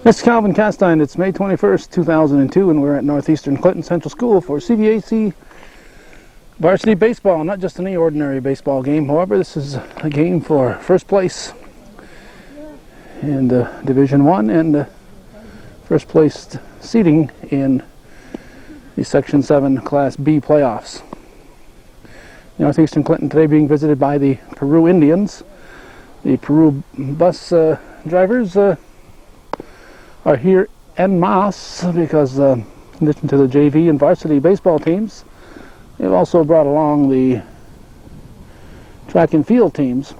This is Calvin Castine. It's May 21st, 2002, and we're at Northeastern Clinton Central School for CVAC varsity baseball. Not just any ordinary baseball game, however, this is a game for first place in Division I and first place seeding in the Section 7 Class B playoffs. Northeastern Clinton today being visited by the Peru Indians. The Peru bus drivers are here en masse because in addition to the JV and varsity baseball teams, they've also brought along the track and field teams.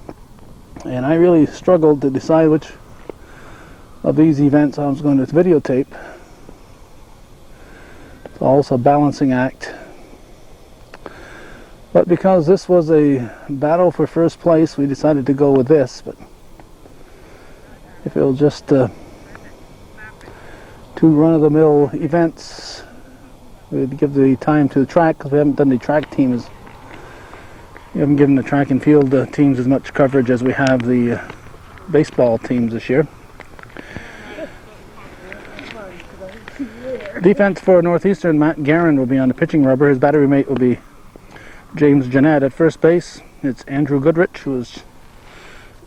And I really struggled to decide which of these events I was going to videotape. It's also a balancing act. But because this was a battle for first place, we decided to go with this. But if it'll just two run-of-the-mill events, we'd give the time to the track, because we haven't done the track teams. We haven't given the track and field teams as much coverage as we have the baseball teams this year. Defense for Northeastern, Matt Guerin will be on the pitching rubber. His battery mate will be James Jeanette. At first base, it's Andrew Goodrich, who is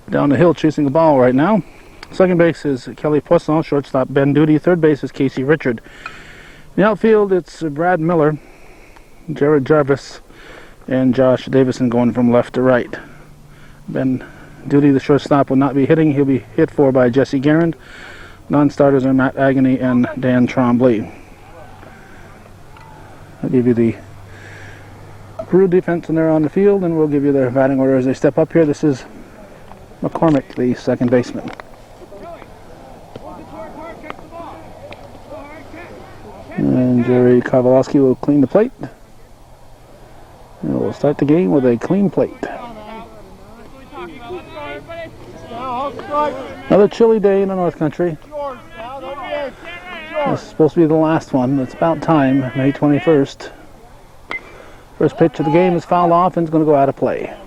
down the hill chasing the ball right now. Second base is Kelly Poisson. Shortstop Ben Duty. Third base is Casey Richard. In the outfield, it's Brad Miller, Jared Jarvis, and Josh Davison going from left to right. Ben Duty, the shortstop, will not be hitting. He'll be hit for by Jesse Guerin. Non-starters are Matt Agony and Dan Trombley. I'll give you the Peru defense when they're on the field, and we'll give you their batting order as they step up here. This is McCormick, the second baseman. And Jerry Kowalski will clean the plate. And we'll start the game with a clean plate. Another chilly day in the North Country. This is supposed to be the last one. It's about time, May 21st. First pitch of the game is fouled off and it's going to go out of play.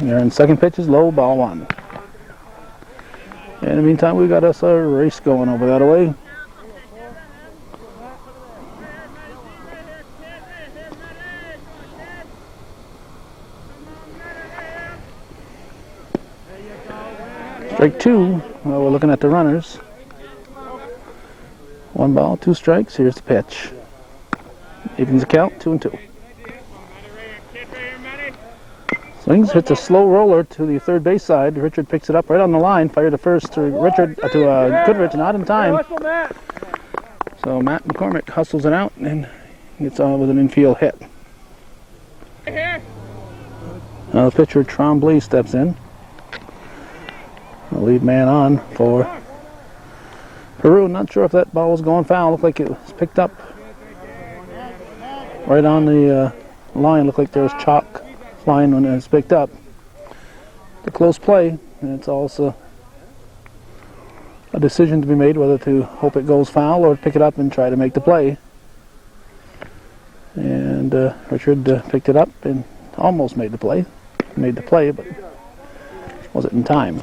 And second pitch is low, ball one. In the meantime, we got us a race going over that way. Strike two. Well, we're looking at the runners. 1 ball, 2 strikes. Here's the pitch. Evens the count, 2-2. Swings, hits a slow roller to the third base side. Richard picks it up right on the line. Fired to first to Goodrich, not in time. So Matt McCormick hustles it out and gets on with an infield hit. Now the pitcher Trombley steps in. The lead man on for Peru. Not sure if that ball was going foul. Looked like it was picked up right on the line. Looked like there was chalk flying when it was picked up. The close play, and it's also a decision to be made whether to hope it goes foul or pick it up and try to make the play. And Richard picked it up and almost made the play. Made the play, but wasn't in time.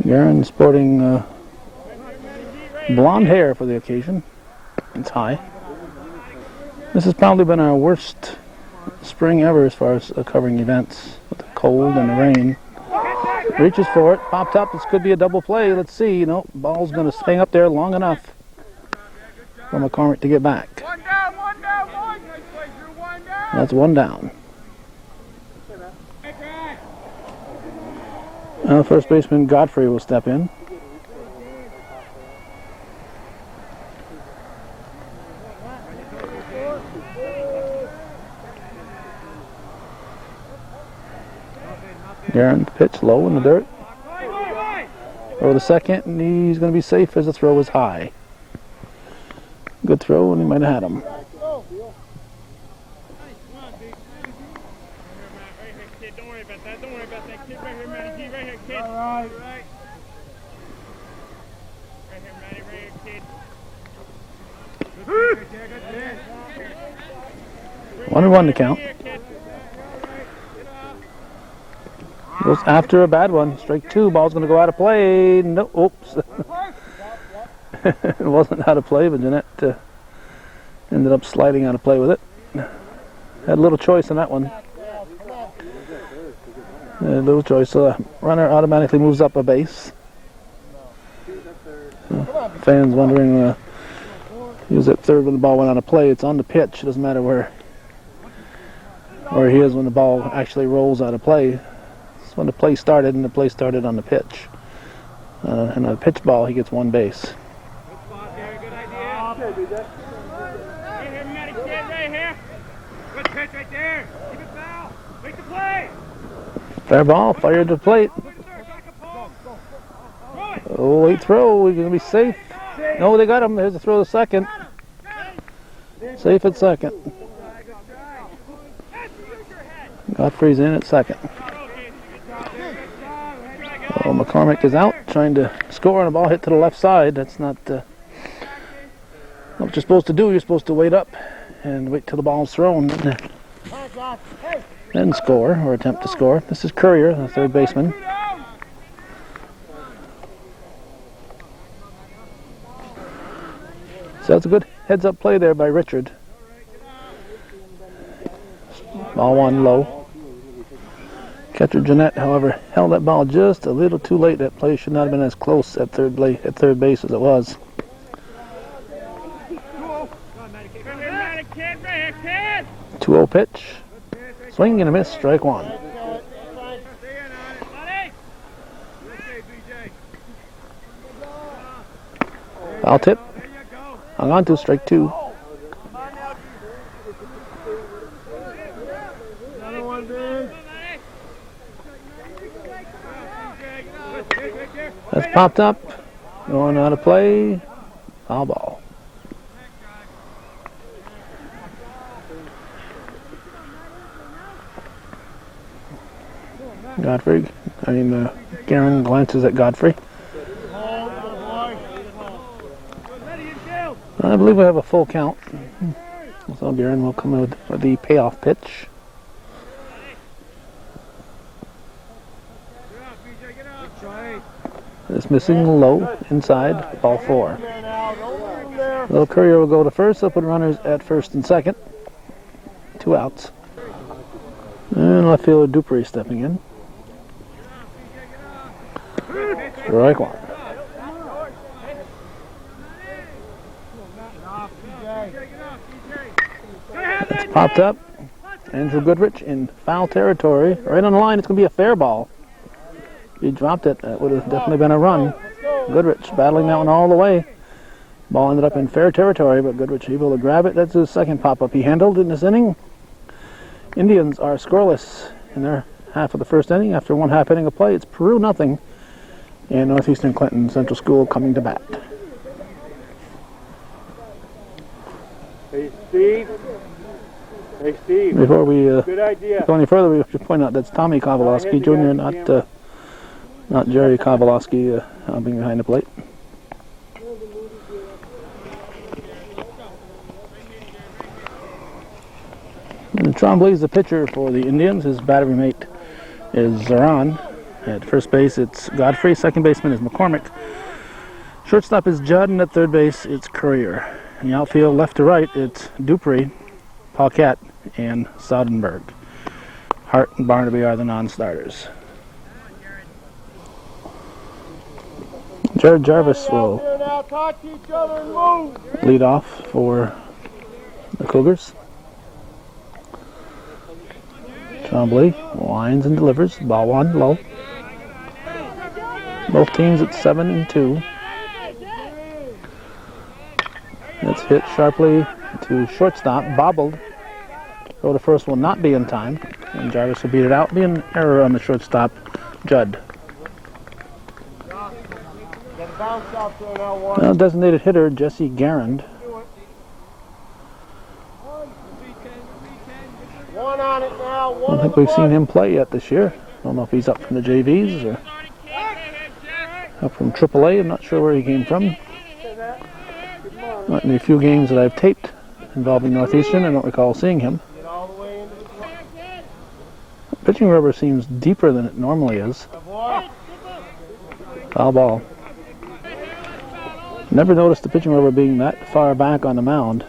Guerin sporting blonde hair for the occasion. It's high. This has probably been our worst spring ever as far as covering events with the cold and the rain. Reaches for it, popped up. This could be a double play. Let's see. No, ball's going to stay up there long enough for McCormick to get back. That's one down. Now first baseman Godfrey will step in. Guerin pitch low in the dirt. Throw to second, and he's going to be safe as the throw is high. Good throw, and he might have had him. Don't worry about that. Don't worry about that. Kid right here, Matty. Right here, kid. All right. Right here, Matty. Right here, kid. 1-1 to count. Goes after a bad one. Strike two. Ball's going to go out of play. No, oops. It wasn't out of play, but Jeanette ended up sliding out of play with it. Had a little choice in that one. A little choice. So the runner automatically moves up a base. Fans wondering, he was at third when the ball went out of play. It's on the pitch. It doesn't matter where he is when the ball actually rolls out of play. It's when the play started, and the play started on the pitch. And a pitch ball, he gets one base. Good idea. Right here, Matty, kid, right here. Good pitch right there. Keep it foul. Make the play. Fair ball, fired to the plate. Oh, late throw. He's going to be safe. No, they got him. There's a throw to second. Safe at second. Godfrey's in at second. Oh, McCormick is out trying to score, and the ball hit to the left side. That's not what you're supposed to do. You're supposed to wait up and wait till the ball's thrown, then score or attempt to score. This is Courier, the third baseman. So that's a good heads-up play there by Richard. Ball one low. Catcher Jeanette, however, held that ball just a little too late. That play should not have been as close at third base as it was. 2-0 pitch. Swing and a miss, strike one. Foul tip. Hung on to strike two. That's popped up. Going out of play. Foul ball. Garen glances at Godfrey. I believe we have a full count. So Garen will come in with the payoff pitch. It's missing low inside, ball four. Little Courier will go to first. They'll put runners at first and second. 2 outs. And left fielder Dupree stepping in. Strike one. It's popped up. Andrew Goodrich in foul territory. Right on the line. It's going to be a fair ball. If he dropped it, that would have definitely been a run. Goodrich battling that one all the way. Ball ended up in fair territory, but Goodrich able to grab it. That's his second pop-up he handled in this inning. Indians are scoreless in their half of the first inning. After one half inning of play, it's Peru nothing. And Northeastern Clinton Central School coming to bat. Hey, Steve. Hey, Steve. Before we Good idea. go any further, we should point out that's Tommy Kowalski Jr., not Jerry Kowalski being behind the plate. And Trombley is the pitcher for the Indians. His battery mate is Zaran. At first base, it's Godfrey. Second baseman is McCormick. Shortstop is Judd, and at third base, it's Courier. In the outfield, left to right, it's Dupree, Paquette, and Saudenberg. Hart and Barnaby are the non-starters. Jared Jarvis will lead off for the Cougars. Trombley winds and delivers. Ball one, low. Both teams at 7-2. It's hit sharply to shortstop, bobbled. Throw to first will not be in time, and Jarvis will beat it out. Be an error on the shortstop, Judd. Now designated hitter Jesse Garand. I don't think we've seen him play yet this year. I don't know if he's up from the JVs or up from AAA. I'm not sure where he came from. In the few games that I've taped involving Northeastern, I don't recall seeing him. Pitching rubber seems deeper than it normally is. Foul ball. Never noticed the pitching rubber being that far back on the mound.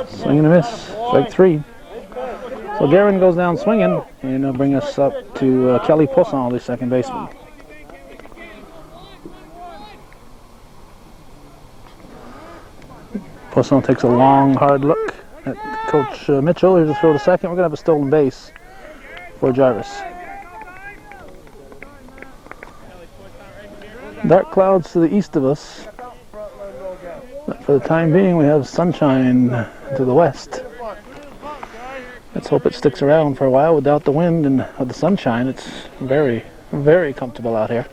Swing and a miss. Strike 3. So Guerin goes down swinging, and it'll bring us up to Kelly Poisson, the second baseman. Poisson takes a long, hard look at Coach Mitchell. Here's a throw to second. We're going to have a stolen base for Jarvis. Dark clouds to the east of us. But for the time being, we have sunshine to the west. Let's hope it sticks around for a while without the wind and with the sunshine. It's very, very comfortable out here.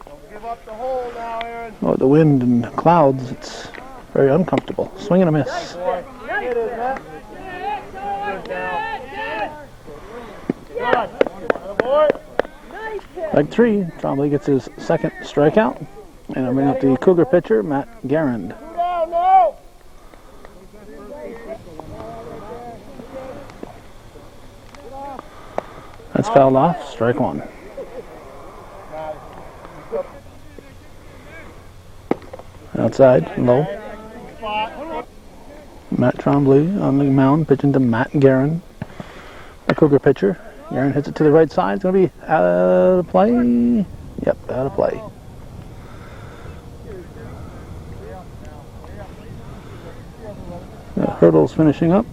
With the wind and clouds, it's very uncomfortable. Swing and a miss. Strike 3. Trombley gets his second strikeout. And I'll bring up the Cougar pitcher, Matt Garand. That's fouled off. Strike 1. Outside, low. Matt Trombley on the mound, pitching to Matt Garand, the Cougar pitcher. Garand hits it to the right side. It's going to be out of play. Yep, out of play. The hurdle's finishing up.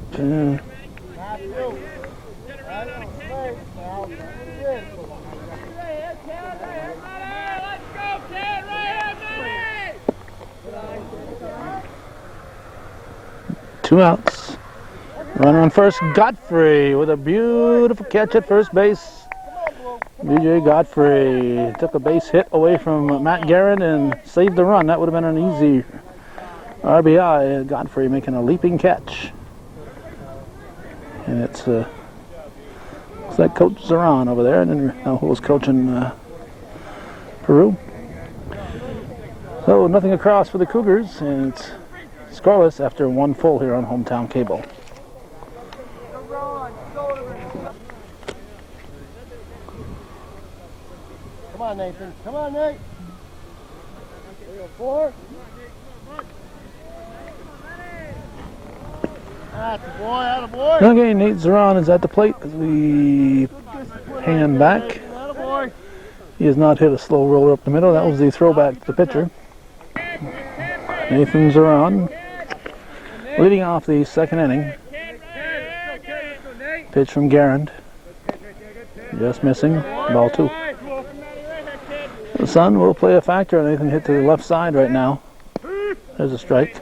Two outs. Runner on first, Godfrey with a beautiful catch at first base. BJ Godfrey took a base hit away from Matt Garand and saved the run. That would have been an easy RBI. Godfrey making a leaping catch. And it's looks like Coach Zaran over there, and then who was coaching Peru. So nothing across for the Cougars, and it's scoreless after one full here on Hometown Cable. Come on, Nathan. Come on, Nate. 4. Atta boy. Okay, Nate Zaran is at the plate as we hand back. He has not hit a slow roller up the middle. That was the throwback to the pitcher. Nathan Zaran leading off the second inning. Pitch from Garand. Just missing. Ball 2. The sun will play a factor. Nathan hit to the left side right now. There's a strike.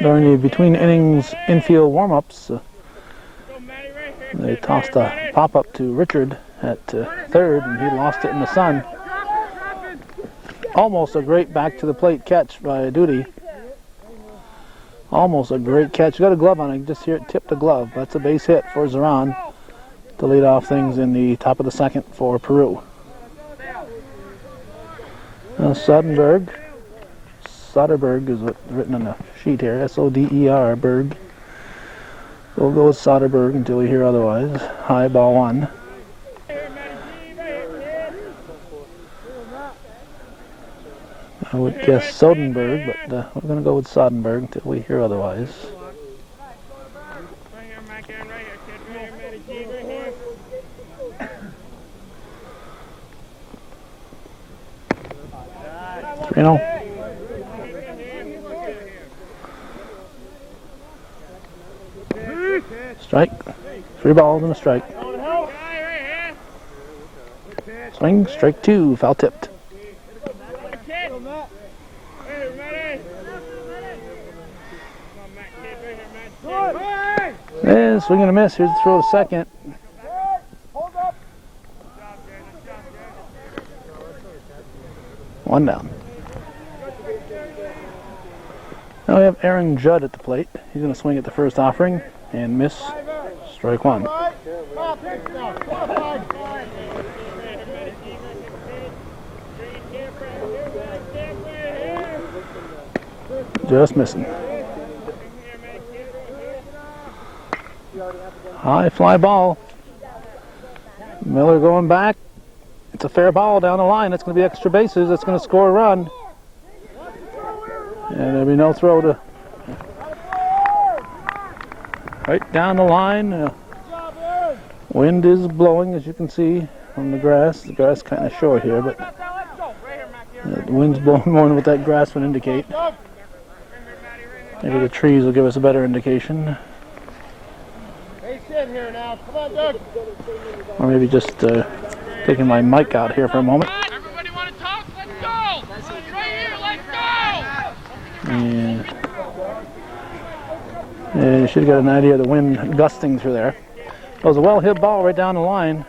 During the between innings infield warm-ups, they tossed a pop-up to Richard at third, and he lost it in the sun. Almost a great back to the plate catch by Duty. Almost a great catch. Got a glove on it. You can just hear it tip the glove. That's a base hit for Zaran to lead off things in the top of the second for Peru. Soderberg is what's written on the sheet here. S-O-D-E-R, Berg. We'll go with Soderberg until we hear otherwise. High, ball 1. I would guess Soderberg, but we're going to go with Soderberg until we hear otherwise. You know. Strike. 3 balls and a strike. Swing. Strike 2. Foul tipped. Yeah, swing and a miss. Here's the throw to second. One down. Now we have Aaron Judd at the plate. He's going to swing at the first offering and miss. Strike 1. Just missing. High fly ball. Miller going back. It's a fair ball down the line. It's going to be extra bases. It's going to score a run. And there'll be no throw to right down the line. Wind is blowing, as you can see from the grass. The grass kind of short here, but the wind's blowing more than what that grass would indicate. Maybe the trees will give us a better indication. Hey, sit here now. Come on, Doug. Or maybe just taking my mic out here for a moment. Everybody want to talk? Let's go! Right here, let's go! Yeah, you should have got an idea of the wind gusting through there. It was a well-hit ball right down the line.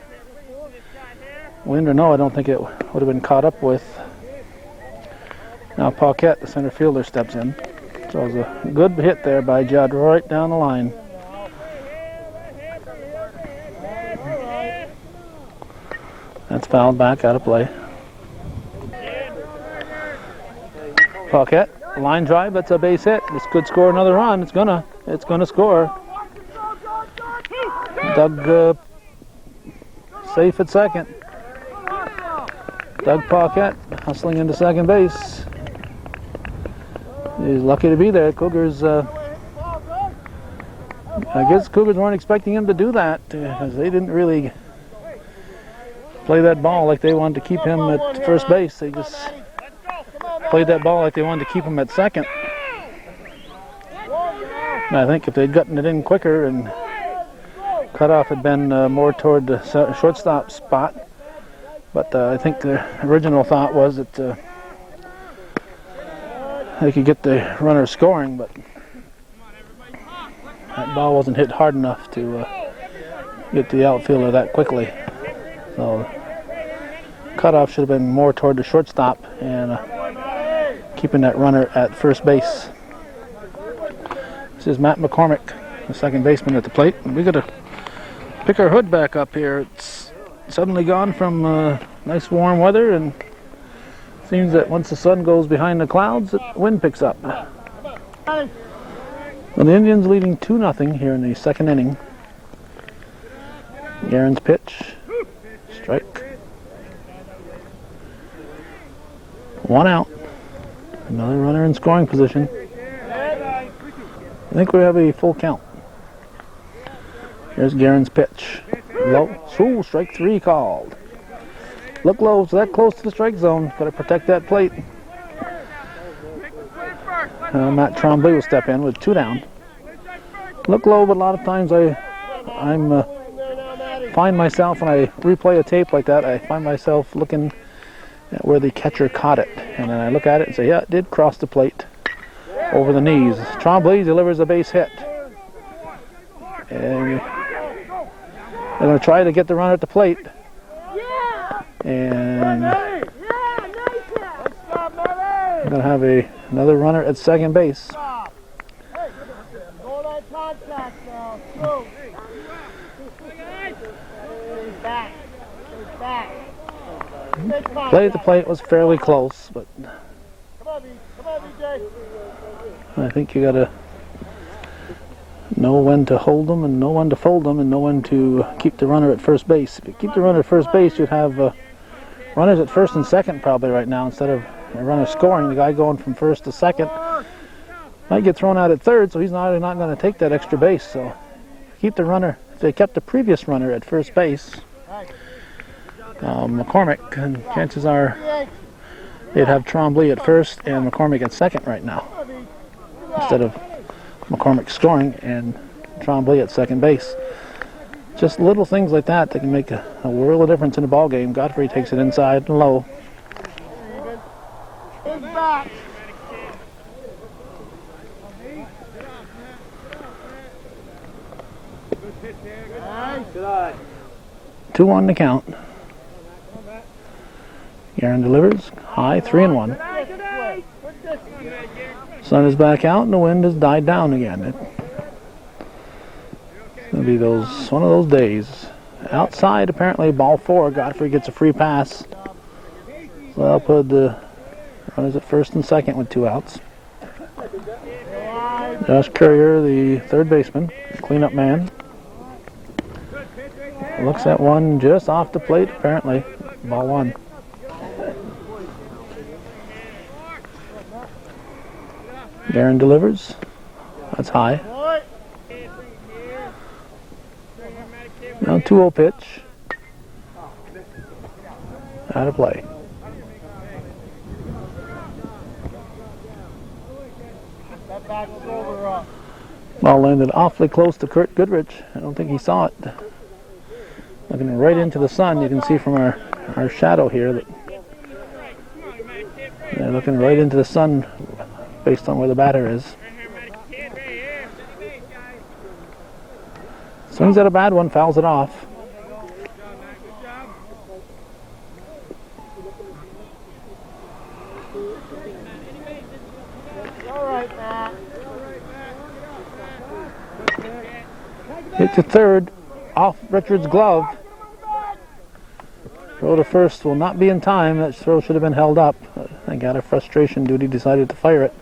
Wind or no, I don't think it would have been caught up with. Now Paquette, the center fielder, steps in. So it was a good hit there by Judd right down the line. That's fouled back, out of play. Paquette, line drive, that's a base hit. This could score another run. It's gonna score. Doug safe at second. Doug Paquette hustling into second base. He's lucky to be there. Cougars, I guess Cougars weren't expecting him to do that because they didn't really play that ball like they wanted to keep him at first base. They just played that ball like they wanted to keep him at second. And I think if they'd gotten it in quicker and cutoff had been more toward the shortstop spot, but I think the original thought was that they could get the runner scoring, but that ball wasn't hit hard enough to get the outfielder that quickly. So cutoff should have been more toward the shortstop and keeping that runner at first base. This is Matt McCormick, the second baseman at the plate. We got to pick our hood back up here. It's suddenly gone from nice warm weather, and seems that once the sun goes behind the clouds, the wind picks up. Well, the Indians leading 2-0 here in the second inning. Garen's pitch, strike. 1 out. Another runner in scoring position. I think we have a full count. Here's Garen's pitch. Low. Ooh, strike 3 called. Look low, so that close to the strike zone. Got to protect that plate. Matt Trombley will step in with 2 down. Look low, but a lot of times I find myself, when I replay a tape like that, I find myself looking at where the catcher caught it. And then I look at it and say, yeah, it did cross the plate over the knees. Trombley delivers a base hit. And they're going to try to get the runner at the plate. And we're going to have another runner at second base. Play at the plate was fairly close, but I think you got to know when to hold them and know when to fold them and know when to keep the runner at first base. If you keep the runner at first base, you'd have runners at first and second probably right now instead of a runner scoring. The guy going from first to second might get thrown out at third, so he's not going to take that extra base. So keep the runner. If they kept the previous runner at first base, McCormick, and chances are they'd have Trombley at first and McCormick at second right now instead of McCormick scoring and Trombley at second base. Just little things like that that can make a world of difference in a ball game. Godfrey takes it inside and low. Back. 2-1 to count. Garen delivers. High, 3-1. Sun is back out and the wind has died down again. It's going to be one of those days. Outside, apparently, ball 4. Godfrey gets a free pass. So I'll put the runners at first and second with 2 outs. Josh Courier, the third baseman, cleanup man. Looks at one just off the plate, apparently. Ball one. Darren delivers. That's high. Now 2-0 pitch. Out of play. Ball landed awfully close to Kurt Goodrich. I don't think he saw it. Looking right into the sun, you can see from our shadow here that they're looking right into the sun based on where the batter is. Swings at a bad one, fouls it off. Hit to third, off Richard's glove. Throw to first will not be in time. That throw should have been held up. I got a frustration duty, decided to fire it.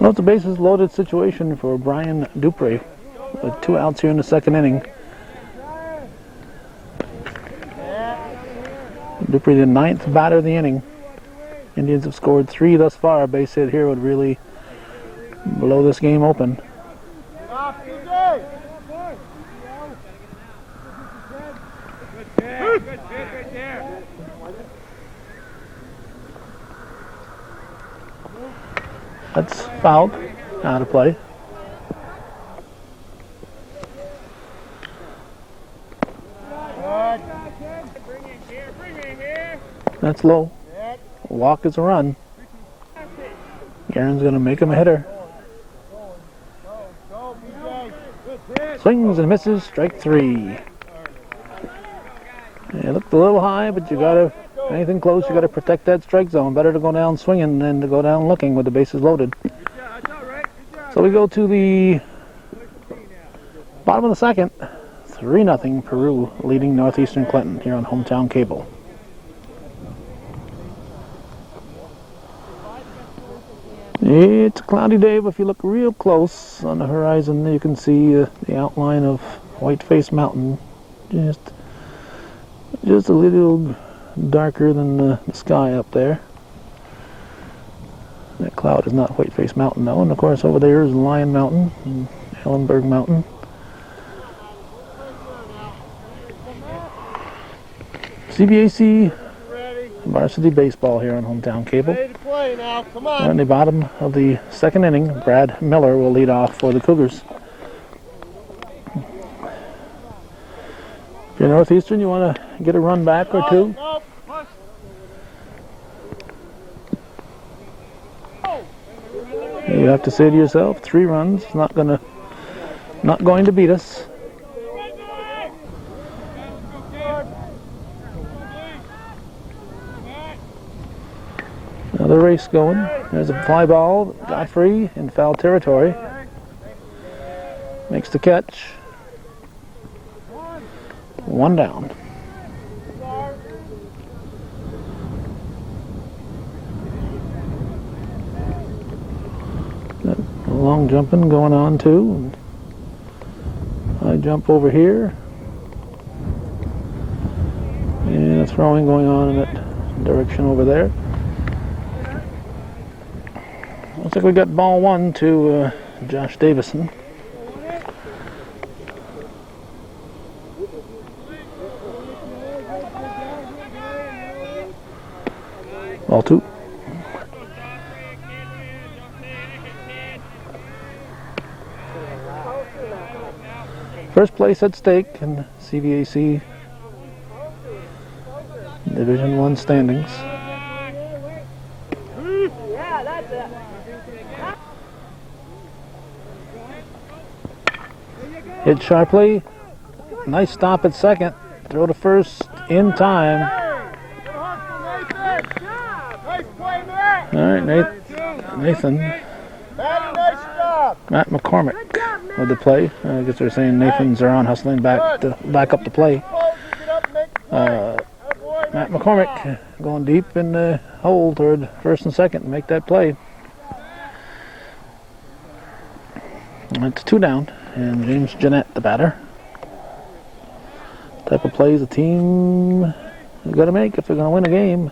Well, it's a bases loaded situation for Brian Dupree with 2 outs here in the second inning. Dupree, the 9th batter of the inning. Indians have scored 3 thus far. A base hit here would really blow this game open. That's fouled. Out of play. That's low. Walk is a run. Garen's going to make him a hitter. Swings and misses. Strike 3. It looked a little high, but you got to, anything close, you got to protect that strike zone. Better to go down swinging than to go down looking with the bases loaded. So we go to the bottom of the second. 3-0 Peru leading Northeastern Clinton here on Hometown Cable. It's a cloudy day, but if you look real close on the horizon, you can see the outline of Whiteface Mountain. Just a little darker than the sky up there. That cloud is not Whiteface Mountain, though. And of course, over there is Lion Mountain and Ellenberg Mountain. CVAC varsity baseball here on Hometown Cable. We're in the bottom of the second inning. Brad Miller will lead off for the Cougars. If you're Northeastern, you want to get a run back or two. You have to say to yourself, 3 runs is not going to beat us. Another race going. There's a fly ball. Got free in foul territory. Makes the catch. 1 down. Long jumping going on too. I jump over here. And a throwing going on in that direction over there. Looks like we got ball 1 to Josh Davison. Ball 2. First place at stake in CVAC Division 1 standings. Hit sharply. Nice stop at second. Throw to first in time. All right, Nathan. Matt McCormick with the play. I guess they're saying Nathan's around hustling back up the play. Matt McCormick going deep in the hole toward first and second to make that play. It's 2 down, and James Jeanette, the batter. Type of plays a team is got to make if they're going to win a game.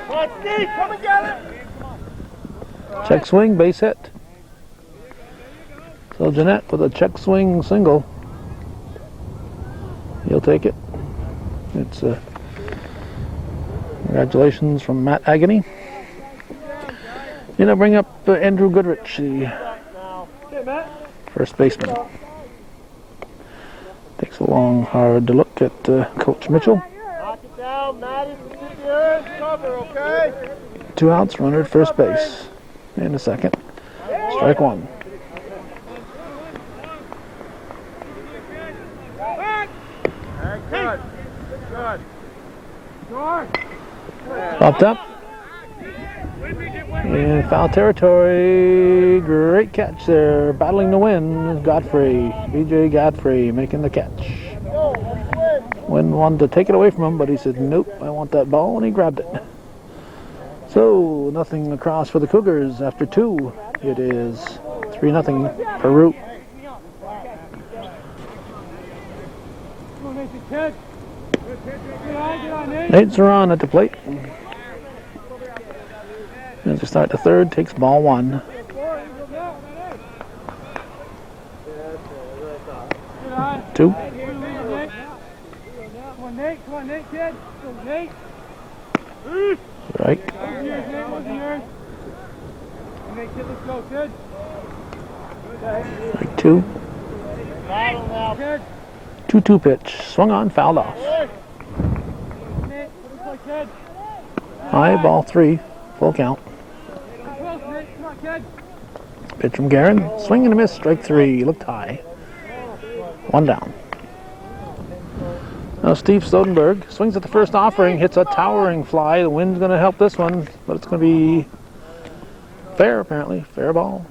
Come and get it. Check swing, base hit. So Jeanette with a check swing single. He'll take it. It's congratulations from Matt Agony. You know, bring up Andrew Goodrich, the first baseman. Takes a long, hard look at Coach Mitchell. Knock it down, Maddie. Keep your hands covered, okay? 2 outs, runner at first base. In a second. Strike 1. Good. Good. Popped up. In foul territory. Great catch there. Battling to win. Godfrey. BJ Godfrey making the catch. Wynn wanted to take it away from him, but he said, nope, I want that ball, and he grabbed it. So, nothing across for the Cougars after 2. It is 3-0 Peru. Nate Zeron at the plate. As we start the 3rd, takes ball 1. Two. Come on, Nate, kid. Go, Nate. Strike. Nate, kid, let's go, kid. Strike 2. 2-2 pitch. Swung on, fouled off. Nate, let's go, kid. High, ball 3. Full count. Close, Nate. Come on, kid. Pitch from Guerin. Swing and a miss. Strike 3. Looked high. 1 down. Now Steve Stodenberg swings at the first offering, hits a towering fly. The wind's going to help this one, but it's going to be fair apparently. Fair ball?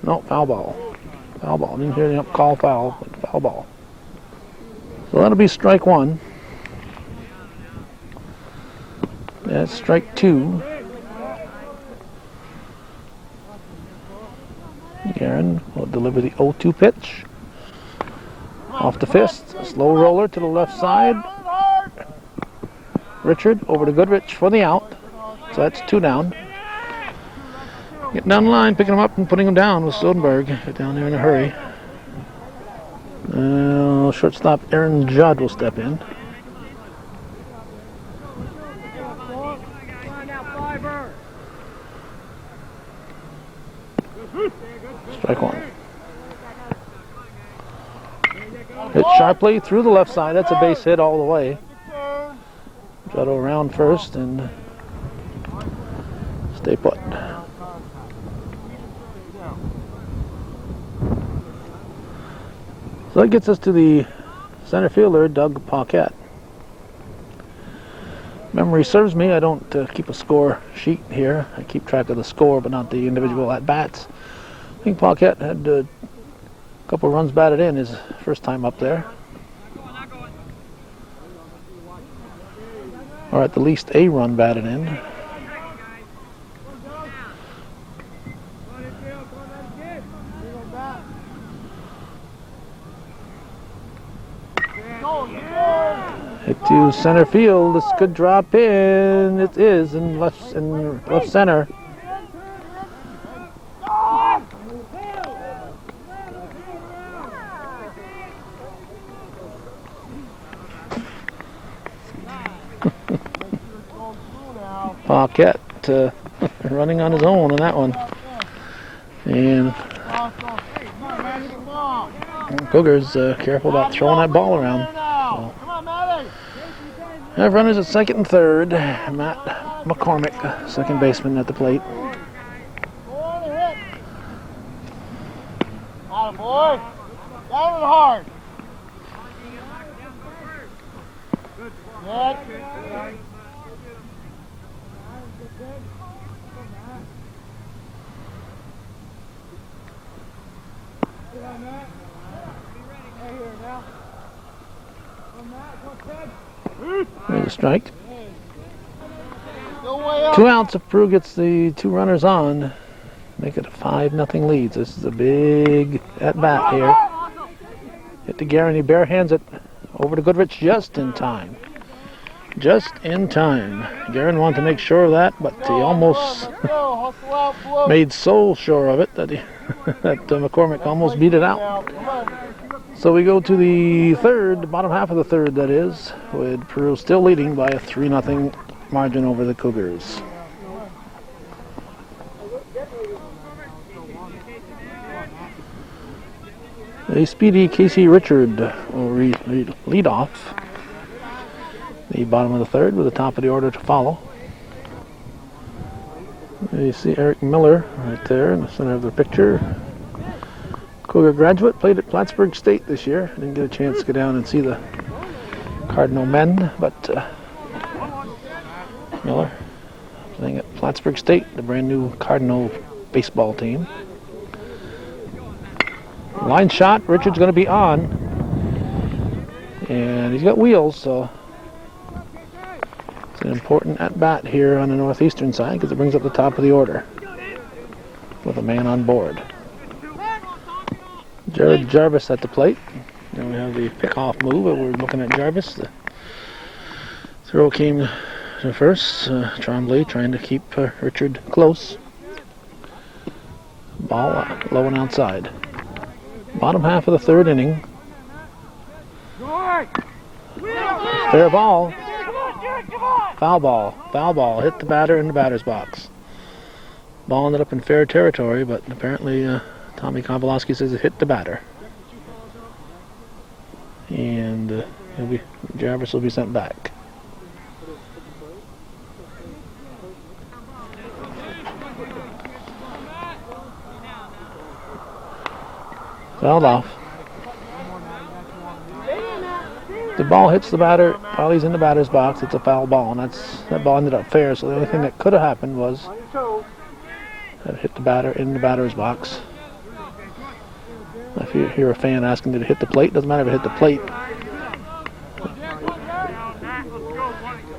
No, foul ball. Foul ball. Didn't hear the ump call foul, but foul ball. So that'll be strike 1. That's strike 2. Guerin will deliver the 0-2 pitch. Off the fist, slow roller to the left side. Richard over to Goodrich for the out. So that's 2 down. Getting down the line, picking him up and putting him down with Stodenberg. Get down there in a hurry. Shortstop Aaron Judd will step in. Strike 1. Hit sharply through the left side. That's a base hit all the way. Judd around first and stay put. So that gets us to the center fielder, Doug Paquette. Memory serves me, I don't keep a score sheet here. I keep track of the score, but not the individual at-bats. I think Paquette had a couple runs batted in his first time up there. Or at the least a run batted in. Hit to center field. This could drop in. It is in left center. Paquette running on his own on that one. And Cougars careful about throwing that ball around. So. Have runners at second and third. Matt McCormick, second baseman at the plate. Boy, down and hard. Good. There's a strike. 2 outs if Peru gets the 2 runners on. Make it a 5-0 lead. This is a big at-bat here. Hit to Guerin. He bare hands it over to Goodrich just in time. Just in time. Guerin wanted to make sure of that, but he almost made so sure of it that McCormick almost beat it out. So we go to the third, bottom half of the third, that is, with Peru still leading by a 3-0 margin over the Cougars. A speedy Casey Richard will lead off the bottom of the third with the top of the order to follow. You see Eric Miller right there in the center of the picture. Cougar graduate, played at Plattsburgh State this year. Didn't get a chance to go down and see the Cardinal men, but Miller playing at Plattsburgh State, the brand new Cardinal baseball team. Line shot, Richard's going to be on, and he's got wheels, so it's an important at-bat here on the Northeastern side because it brings up the top of the order with a man on board. Jared Jarvis at the plate. Then we have the pick-off move. We're looking at Jarvis. The throw came to first. Tremblay trying to keep Richard close. Ball low and outside. Bottom half of the third inning. Fair ball. Foul ball. Foul ball. Hit the batter in the batter's box. Ball ended up in fair territory, but apparently Tommy Konvolowski says it hit the batter. And Jarvis will be sent back. Fouled off. The ball hits the batter while he's in the batter's box. It's a foul ball, and that ball ended up fair. So the only thing that could have happened was that it hit the batter in the batter's box. If you hear a fan asking, did it hit the plate? Doesn't matter if it hit the plate.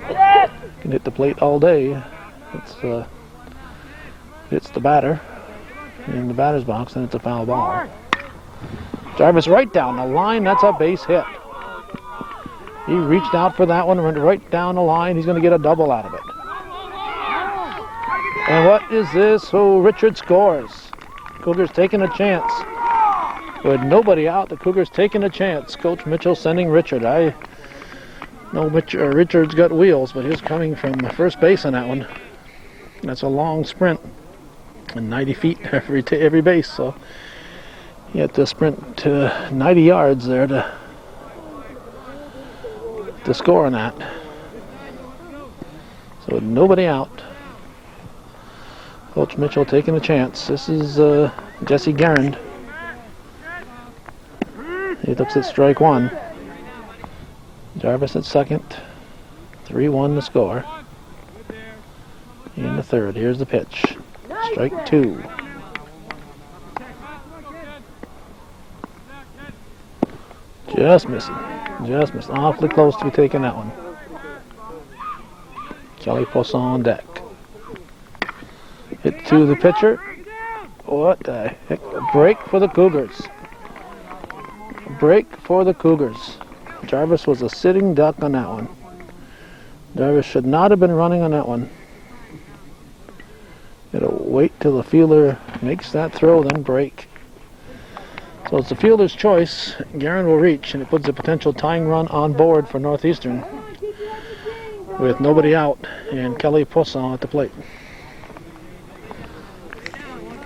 It can hit the plate all day. Hits the batter in the batter's box, and it's a foul ball. Jarvis right down the line. That's a base hit. He reached out for that one, went right down the line. He's going to get a double out of it. And what is this? Oh, Richard scores. Cougars taking a chance. With nobody out, the Cougars taking a chance. Coach Mitchell sending Richard. I know Richard's got wheels, but he's coming from first base on that one. That's a long sprint. And 90 feet every base, so you have to sprint to 90 yards there to score on that. So with nobody out, Coach Mitchell taking a chance. This is Jesse Guerin. He looks at strike one. Jarvis at second. 3-1 the score. In the third, here's the pitch. Strike two. Just missing. Just missing. Awfully close to be taking that one. Kelly Poisson on deck. Hit to the pitcher. What the heck? A break for the Cougars. A break for the Cougars. Jarvis was a sitting duck on that one. Jarvis should not have been running on that one. Gotta wait till the fielder makes that throw, then break. So it's the fielder's choice. Guerin will reach, and it puts a potential tying run on board for Northeastern with nobody out and Kelly Poisson at the plate.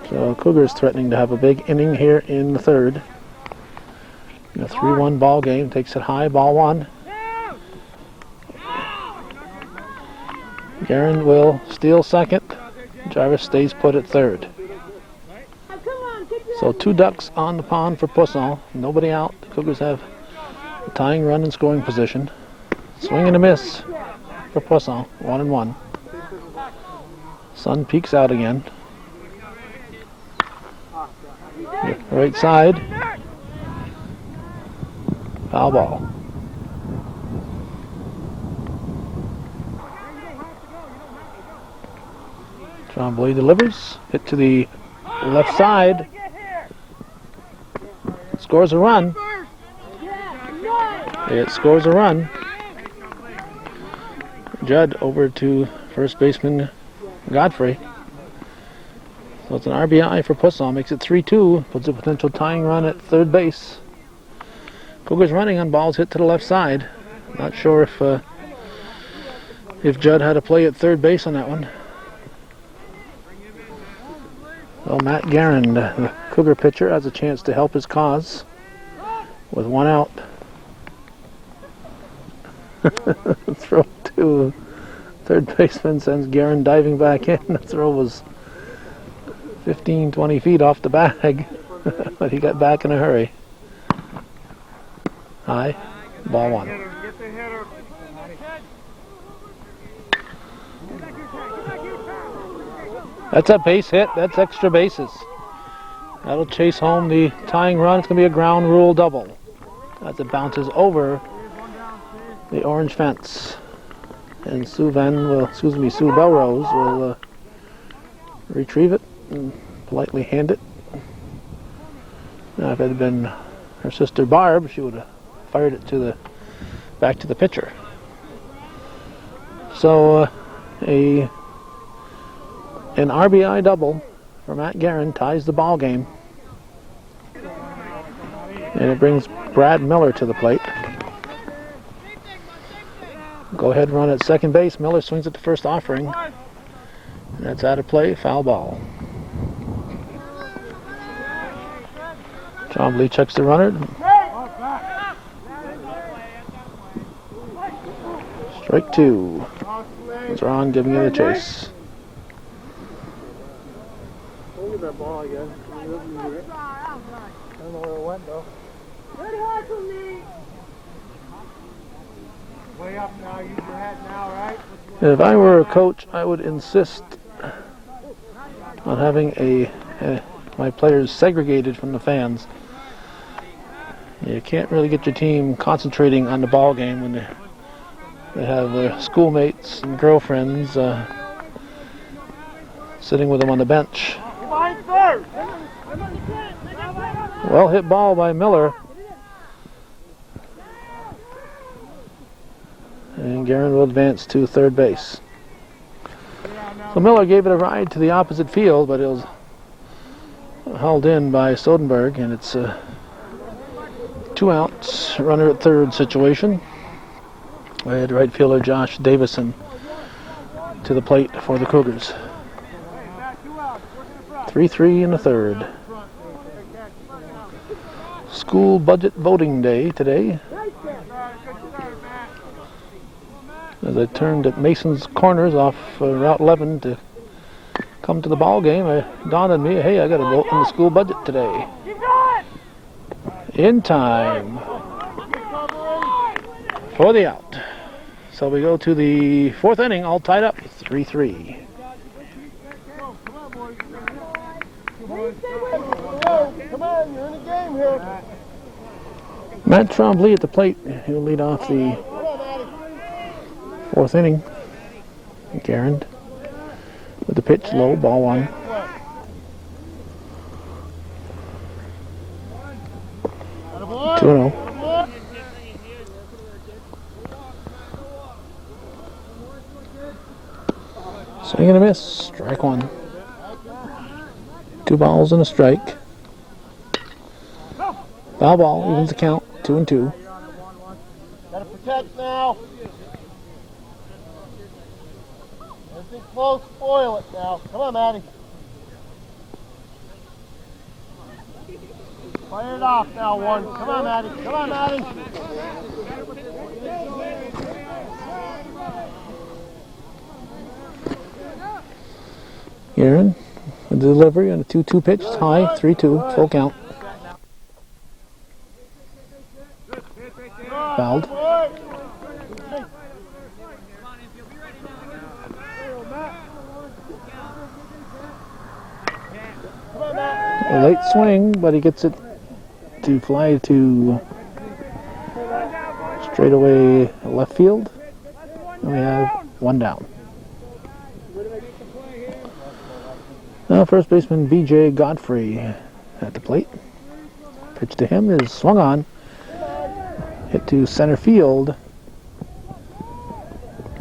So Cougars threatening to have a big inning here in the third. A 3-1 ball game. Takes it high, ball one. Guerin will steal second. Jarvis stays put at third. So 2 ducks on the pond for Poisson. Nobody out. The Cougars have a tying run in scoring position. Swing and a miss for Poisson. 1-1. Sun peeks out again. Right side. Foul ball. Tremblay delivers. Hit to the left side. Scores a run. It scores a run. Judd over to first baseman Godfrey. So it's an RBI for Pussaw. Makes it 3-2. Puts a potential tying run at third base. Cougars running on balls hit to the left side. Not sure if Judd had a play at third base on that one. Well, Matt Guerin, the Cougar pitcher, has a chance to help his cause with one out. Throw to third baseman sends Guerin diving back in. The throw was 15-20 feet off the bag, but he got back in a hurry. High, ball one. That's a base hit. That's extra bases. That'll chase home the tying run. It's going to be a ground rule double as it bounces over the orange fence. And Sue Belrose will retrieve it and politely hand it. Now, if it had been her sister Barb, she would have fired it back to the pitcher. So an RBI double for Matt Guerin ties the ball game, and it brings Brad Miller to the plate. Go ahead run at second base. Miller swings at the first offering, and that's out of play. Foul ball. Trombley checks the runner. Strike two. It's Ron giving it a chase. Look at that ball again. I don't know where it went though. Way up now, use your head now, right? If I were a coach, I would insist on having my players segregated from the fans. You can't really get your team concentrating on the ball game when they have their schoolmates and girlfriends sitting with them on the bench. Well hit ball by Miller. And Guerin will advance to third base. So Miller gave it a ride to the opposite field, but it was held in by Sodenberg, and it's a 2 outs, runner at third situation. We had right fielder Josh Davison to the plate for the Cougars. 3-3 in the third. School budget voting day today. As I turned at Mason's Corners off Route 11 to come to the ball game, it dawned on me, hey, I got to vote on the school budget today. In time for the out. So we go to the fourth inning, all tied up, 3-3. Come on, you're in the game here. Matt Trombley at the plate. He'll lead off the fourth inning. Guerin with the pitch low, ball one. Two and 0. Swing and a miss. Strike one. 2 balls and a strike. Foul ball evens the count. 2-2. Gotta protect now. Anything close, spoil it now. Come on, Matty. Fire it off now, one. Come on, Matty. Come on, Matty. Guerin with the delivery on a 2-2 pitch. It's high. 3-2. Full count. Fouled. A late swing, but he gets it to fly to straightaway left field. And we have one down. Now first baseman B.J. Godfrey at the plate. Pitch to him is swung on. Hit to center field.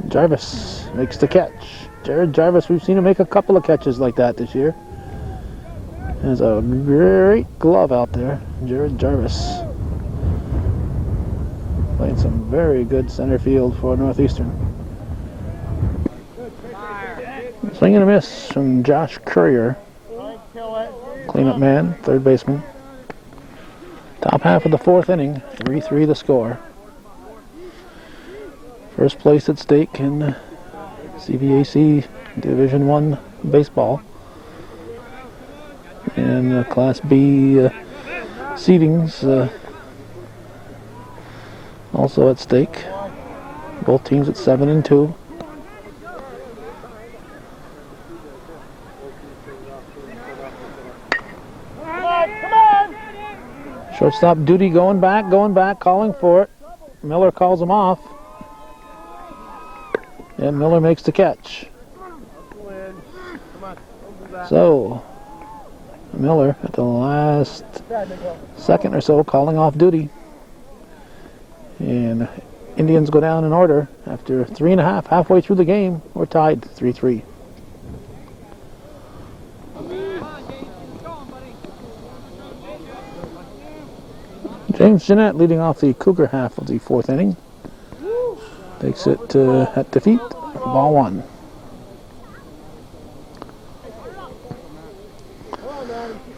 Jarvis makes the catch. Jared Jarvis, we've seen him make a couple of catches like that this year. There's a great glove out there. Jared Jarvis playing some very good center field for Northeastern. Swing and a miss from Josh Courier. Cleanup man, third baseman. Top half of the fourth inning, 3-3 the score. First place at stake in CVAC Division I baseball. And Class B seedings also at stake. Both teams at 7-2. Shortstop Duty going back, calling for it. Miller calls him off. And Miller makes the catch. So, Miller at the last second or so calling off Duty. And Indians go down in order after 3.5, halfway through the game. We're tied 3-3. James Jeanette leading off the Cougar half of the fourth inning. Takes it at defeat. Ball one.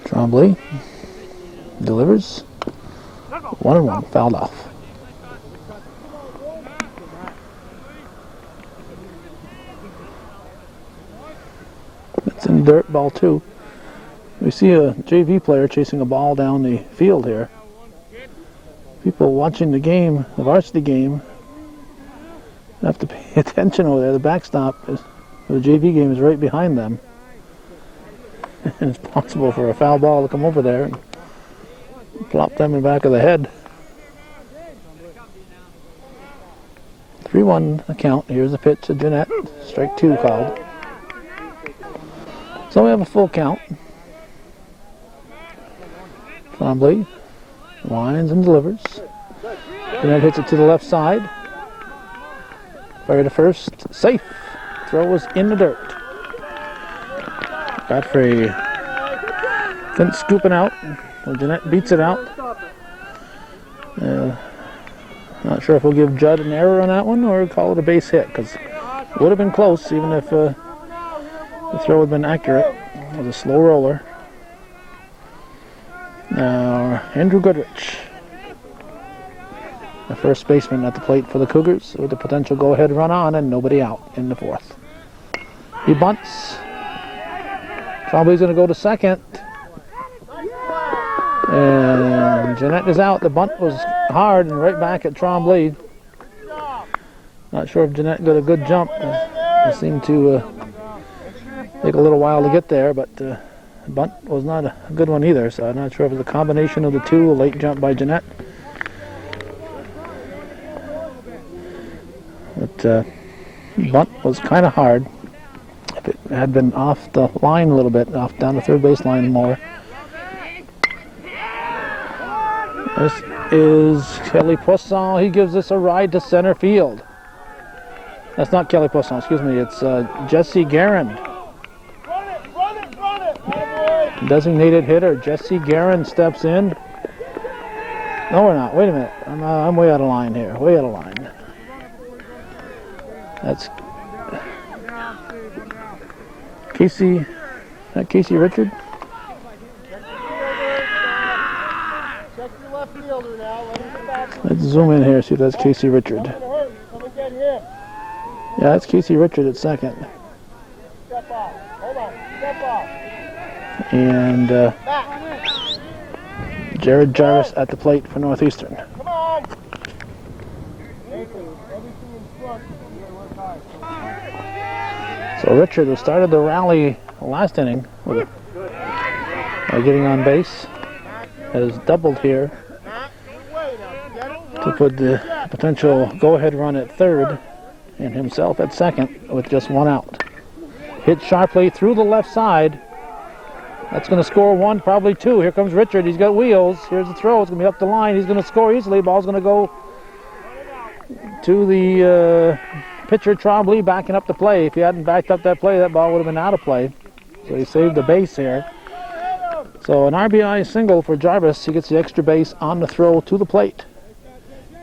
Trombley delivers. 1-1, fouled off. It's in dirt, ball two. We see a JV player chasing a ball down the field here. People watching the game, the varsity game, have to pay attention over there. The backstop for the JV game is right behind them. And it's possible for a foul ball to come over there and plop them in the back of the head. 3-1 the count. Here's a pitch to Jeanette. Strike two called. So we have a full count. Trombley winds and delivers. Jeanette hits it to the left side. Fire to first. Safe. Throw was in the dirt. Godfrey couldn't scoop it out. Well, Jeanette beats it out. Not sure if we'll give Judd an error on that one or call it a base hit, because it would have been close even if the throw had been accurate. It was a slow roller. Now, Andrew Goodrich, the first baseman at the plate for the Cougars, with the potential go-ahead run on and nobody out in the fourth. He bunts. Trombley's going to go to second. And Jeanette is out. The bunt was hard and right back at Trombley. Not sure if Jeanette got a good jump. It seemed to take a little while to get there, but the bunt was not a good one either, so I'm not sure if it was a combination of the two, a late jump by Jeanette. But bunt was kind of hard. If it had been off the line a little bit, off down the third base line more. This is Kelly Poisson. He gives this a ride to center field. That's not Kelly Poisson, excuse me. It's Jesse Guerin. Designated hitter Jesse Guerin steps in. No, we're not. Wait a minute. I'm way out of line here. Way out of line. That's Casey. Is that Casey Richard? Let's zoom in here, see if that's Casey Richard. Yeah, that's Casey Richard at second. And Jared Jarvis at the plate for Northeastern. So Richard, who started the rally last inning with getting on base, has doubled here to put the potential go-ahead run at third and himself at second with just one out. Hit sharply through the left side. That's going to score one, probably two. Here comes Richard. He's got wheels. Here's the throw. It's going to be up the line. He's going to score easily. Ball's going to go to the pitcher, Trombley, backing up the play. If he hadn't backed up that play, that ball would have been out of play. So he saved the base here. So an RBI single for Jarvis. He gets the extra base on the throw to the plate.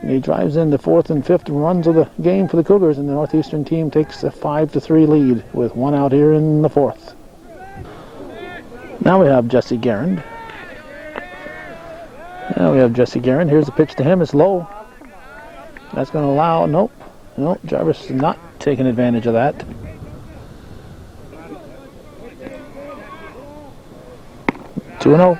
And he drives in the fourth and fifth runs of the game for the Cougars, and the Northeastern team takes a 5-3 lead with one out here in the fourth. Now we have Jesse Garand. Here's the pitch to him. It's low. That's going to allow... Nope, Jarvis is not taking advantage of that. Two and 0.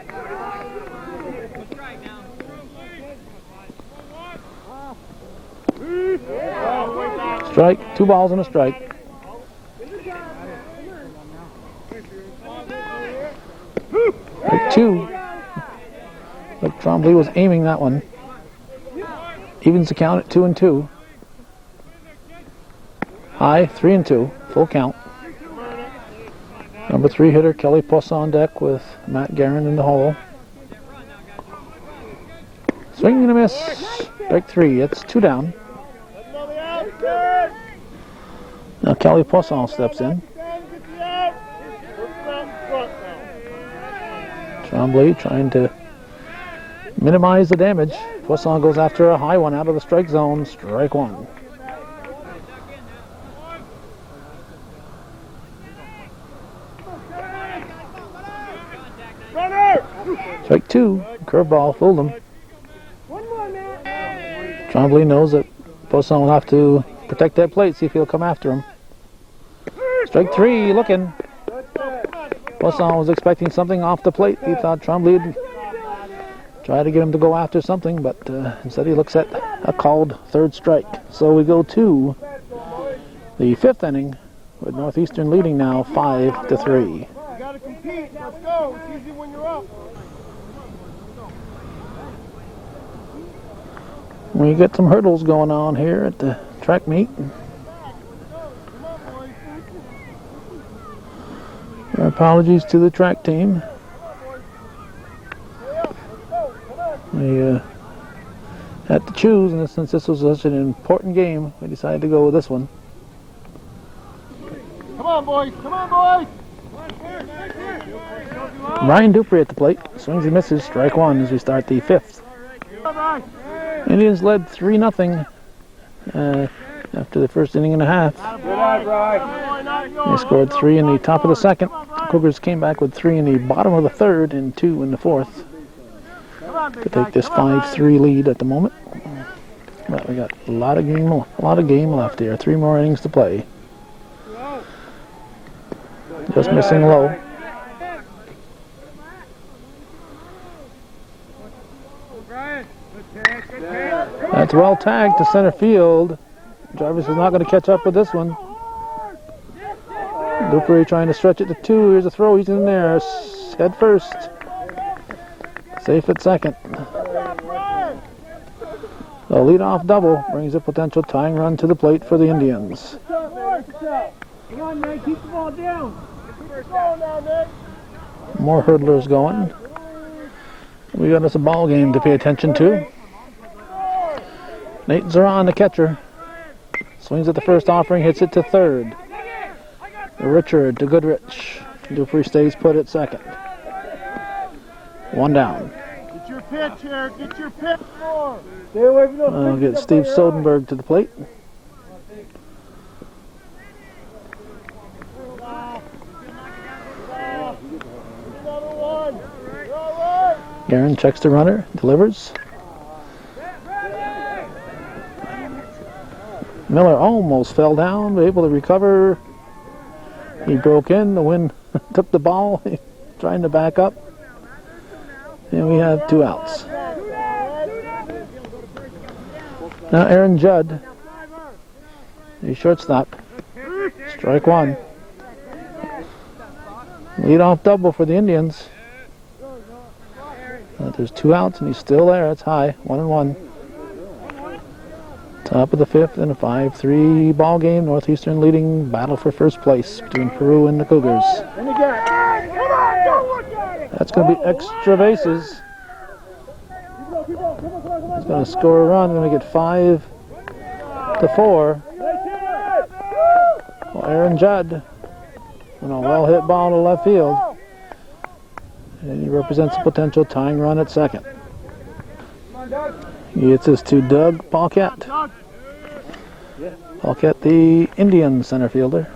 Strike, 2 balls and a strike. Strike 2. Look, Trombley was aiming that one. Evens the count at 2 and 2. High, 3 and 2. Full count. Number 3 hitter Kelly Puss on deck with Matt Garand in the hole. Swing and a miss. Strike 3. It's 2 down. Now Kelly Poisson steps in. Trombley trying to minimize the damage. Poisson goes after a high one out of the strike zone. Strike 1. Strike 2. Curveball fooled him. Trombley knows that Poisson will have to protect that plate, see if he'll come after him. Strike 3, looking. Poisson was expecting something off the plate. He thought Trombley would try to get him to go after something, but instead he looks at a called third strike. So we go to the 5th inning with Northeastern leading now 5-3. You gotta compete. Let's go. It's easy when you're up. We get some hurdles going on here at the track meet. Our apologies to the track team. We had to choose, and since this was such an important game, we decided to go with this one. Come on, boys. Come on, boys. Ryan Dupree at the plate. Swings and misses. Strike 1 as we start the 5th. Indians led 3-0 after the first inning and a half. They scored 3 in the top of the 2nd. Cougars came back with 3 in the bottom of the 3rd and 2 in the 4th to take this 5-3 lead at the moment. But we got a lot of game left here. 3 more innings to play. Just missing low. That's well tagged to center field. Jarvis is not going to catch up with this one. Dupree trying to stretch it to 2. Here's a throw. He's in there. Head first. Safe at second. The leadoff double brings a potential tying run to the plate for the Indians. Hang on, man. Keep the ball down. More hurdlers going. We got us a ball game to pay attention to. Nate Zeron, the catcher, swings at the first offering, hits it to 3rd. Richard to Goodrich. Dupree stays put at 2nd. 1 down. Get your pitch, Eric. Get your pitch. Stay away from those. I'll get Steve Sodenberg to the plate. Garand checks the runner, delivers. Miller almost fell down, but able to recover. He broke in, the wind took the ball, trying to back up. And we have 2 outs. Now Aaron Judd, the shortstop. Strike 1. Leadoff double for the Indians. There's 2 outs and he's still there. It's high, 1-1. Top of the 5th in a 5-3 ball game. Northeastern leading battle for first place between Peru and the Cougars. That's going to be extra bases. He's going to score a run, going to get 5-4. Well, Aaron Judd on a well-hit ball to left field. And he represents a potential tying run at second. He hits this to Doug Paquette. Paquette, the Indian center fielder.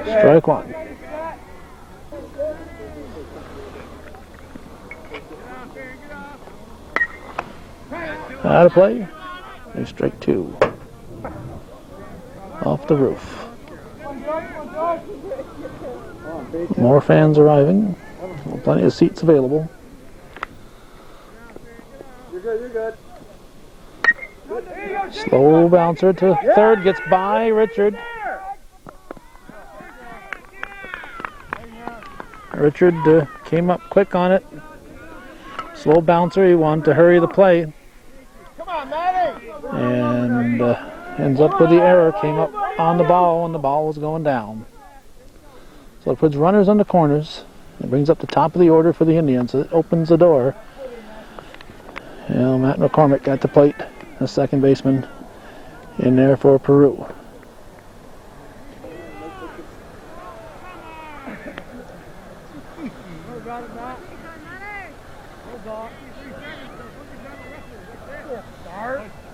Strike one. Out of play. A strike two. Off the roof. More fans arriving. Plenty of seats available. You're good. Slow bouncer to third. Gets by Richard. Richard came up quick on it. Slow bouncer. He wanted to hurry the play. And ends up with the error. Came up on the ball when the ball was going down. So it puts runners on the corners. It brings up the top of the order for the Indians. It opens the door. And Matt McCormick got the plate, the second baseman, in there for Peru.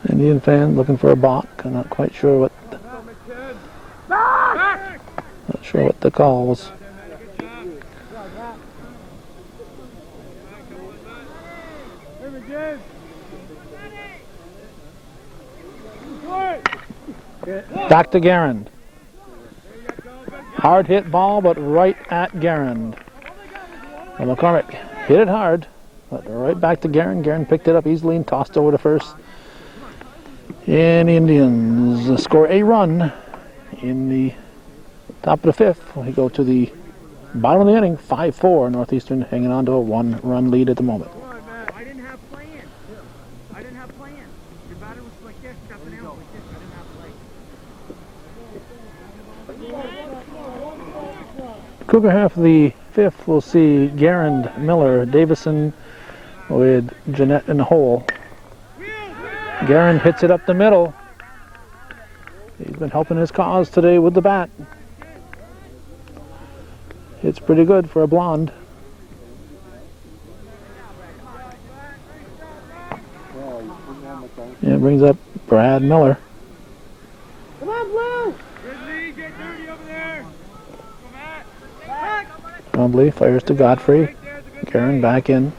Indian fan looking for a balk. I'm not quite sure what. Not sure what the call was. Back to Garand. Hard hit ball, but right at Garand. And McCormick hit it hard, but right back to Garand. Garand picked it up easily and tossed over to first. And the Indians score a run in the top of the fifth. We go to the bottom of the inning, 5-4. Northeastern hanging on to a one-run lead at the moment. I didn't have plans. Your batter was like this, stepping out like this. I didn't have plans. Cougar half of the fifth, we'll see Garand, Miller, Davison with Jeanette in the hole. Garand hits it up the middle. He's been helping his cause today with the bat. It's pretty good for a blonde. Yeah, brings up Brad Miller. Come on, Blue! Grizzly, get dirty over there. Trombley fires to Godfrey. Garand back in.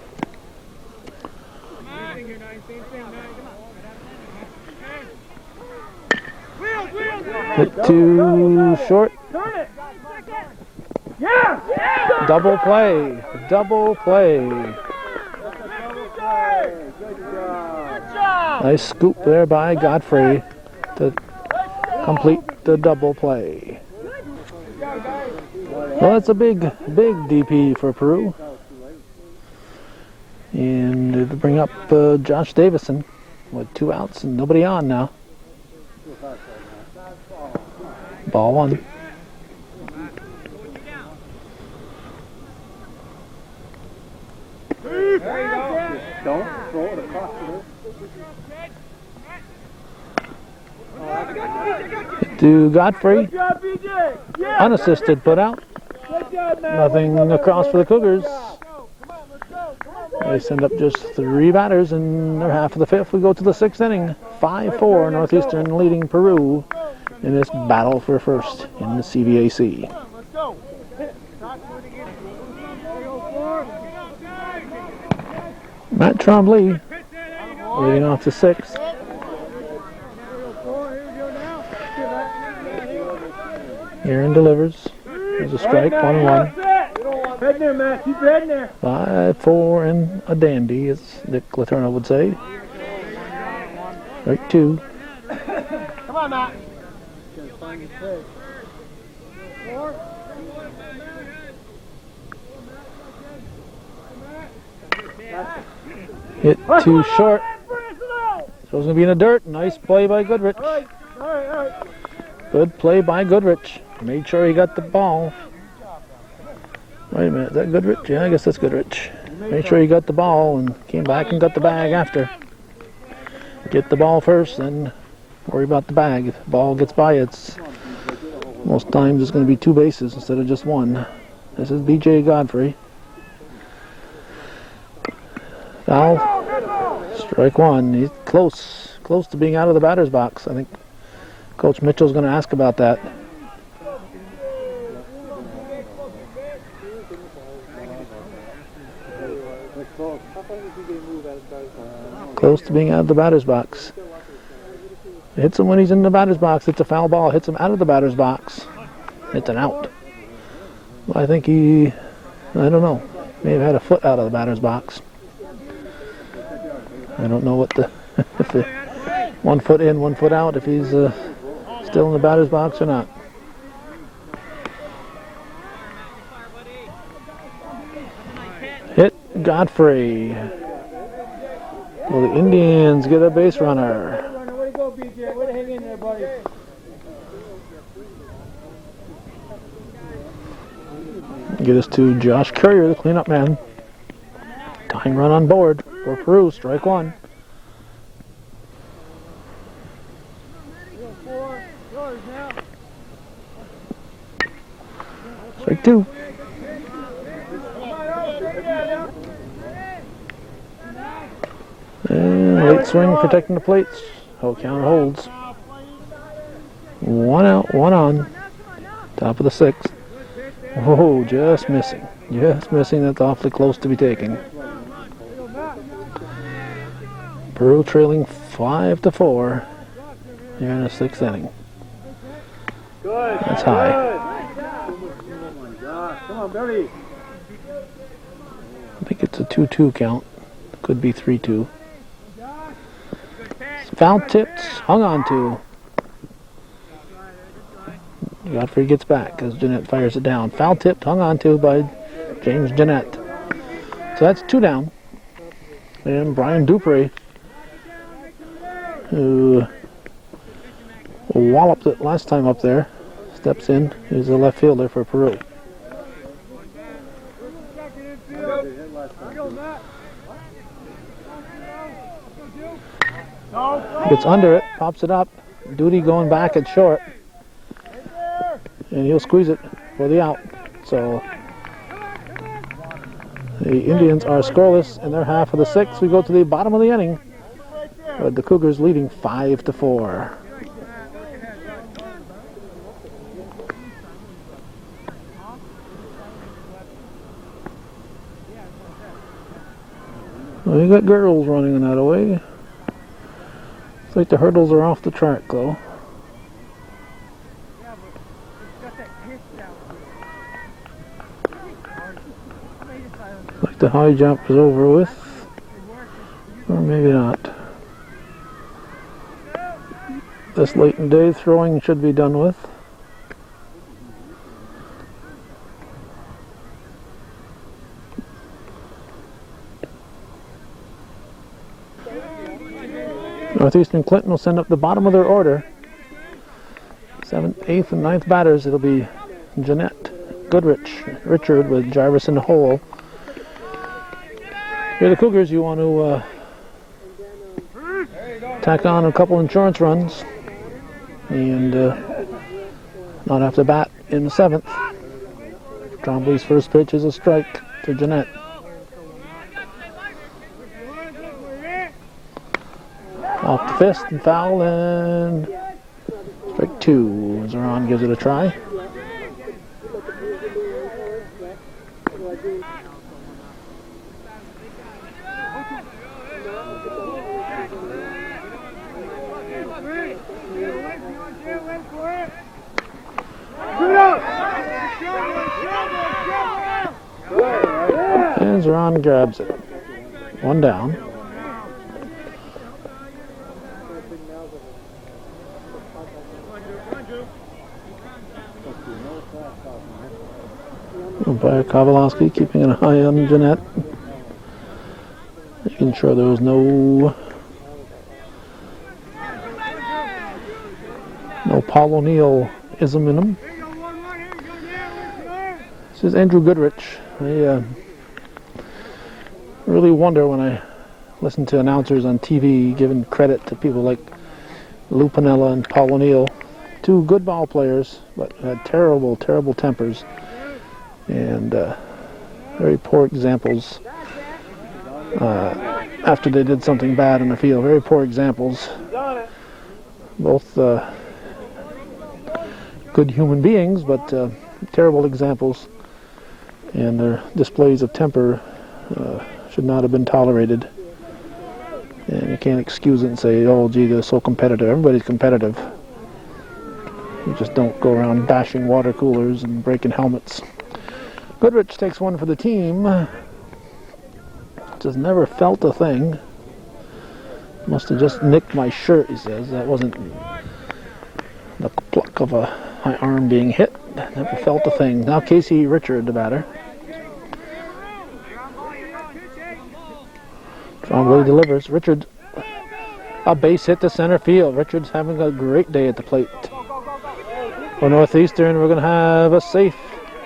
Hit too short. Yeah! Double play. Double play. Good job! Nice scoop there by Godfrey to complete the double play. Well, that's a big DP for Peru. And to bring up Josh Davison with 2 outs and nobody on now. Ball one. Don't throw it across the To Godfrey. Good job, BJ! Yeah! Unassisted put out. Good job, man! Nothing across for the Cougars. They send up just 3 batters in their half of the fifth. We go to the 6th inning. 5-4 Northeastern leading Peru in this battle for first in the CVAC. Let's go! Matt Trombley leading off the 6th. Aaron delivers. There's a strike, 1-1. Head there, Matt. Keep your head in there. 5-4 and a dandy, as Nick Laterno would say. Strike 2. Come on, Matt. Hit too short. So it's going to be in the dirt. Nice play by Goodrich. All right. Good play by Goodrich. Made sure he got the ball. Wait a minute, is that Goodrich? Yeah, I guess that's Goodrich. Made sure he got the ball and came back and got the bag after. Get the ball first, then worry about the bag. If the ball gets by, it's most times it's going to be 2 bases instead of just 1. This is BJ Godfrey. Foul. Strike 1. He's close to being out of the batter's box. I think Coach Mitchell's going to ask about that. Close to being out of the batter's box. Hits him when he's in the batter's box. It's a foul ball. Hits him out of the batter's box. It's an out. Well, I think I don't know. May have had a foot out of the batter's box. I don't know what if the 1 foot in, 1 foot out, if he's still in the batter's box or not. Hit Godfrey. Will the Indians get a base runner? Way to go, BJ. Way to hang in there, buddy. Get us to Josh Courier, the cleanup man. Tying run on board for Peru. Strike 1. Strike 2. And late swing protecting the plates. Counter holds. 1 out, 1 on. Top of the 6th. Whoa, just missing. Just missing. That's awfully close to be taken. Peru trailing 5-4 here in the 6th inning. That's high. Come on, Billy. I think it's a 2-2 count. Could be 3-2. Foul tipped, hung on to. Godfrey gets back as Jeanette fires it down. Foul tipped, hung on to by James Jeanette. So that's 2 down. And Brian Dupree, who walloped it last time up there, steps in. He's a left fielder for Peru. Gets under it, pops it up. Duty going back at short. And he'll squeeze it for the out. So the Indians are scoreless in their half of the 6th. We go to the bottom of the inning with the Cougars leading 5-4. Well, you got girls running that away. Looks like the hurdles are off the track though. Like the high jump is over with, or maybe not. This late in the day, throwing should be done with. Northeastern Clinton will send up the bottom of their order. 7th, 8th, and 9th batters. It'll be Jeanette, Goodrich, Richard with Jarvis in the hole. Here the Cougars, you want to tack on a couple insurance runs and not have to bat in the 7th. Trombley's first pitch is a strike to Jeanette. Off the fist and foul, and strike 2. Zeron gives it a try. And Zeron grabs it. 1 down. Umpire Kowalowski keeping an eye on Jeanette, making sure there was no Paul O'Neill-ism in him. This is Andrew Goodrich. I really wonder when I listen to announcers on TV giving credit to people like Lou Piniella and Paul O'Neill, two good ball players, but had terrible, terrible tempers and very poor examples after they did something bad in the field. Very poor examples. Both good human beings, but terrible examples, and their displays of temper should not have been tolerated. And you can't excuse it and say, oh gee, they're so competitive. Everybody's competitive. You just don't go around bashing water coolers and breaking helmets. Goodrich takes one for the team. Just never felt a thing. Must have just nicked my shirt, he says. That wasn't the pluck of my arm being hit. Never felt a thing. Now Casey Richard, the batter. Trombley delivers. Richard, a base hit to center field. Richard's having a great day at the plate. For Northeastern, we're going to have a safe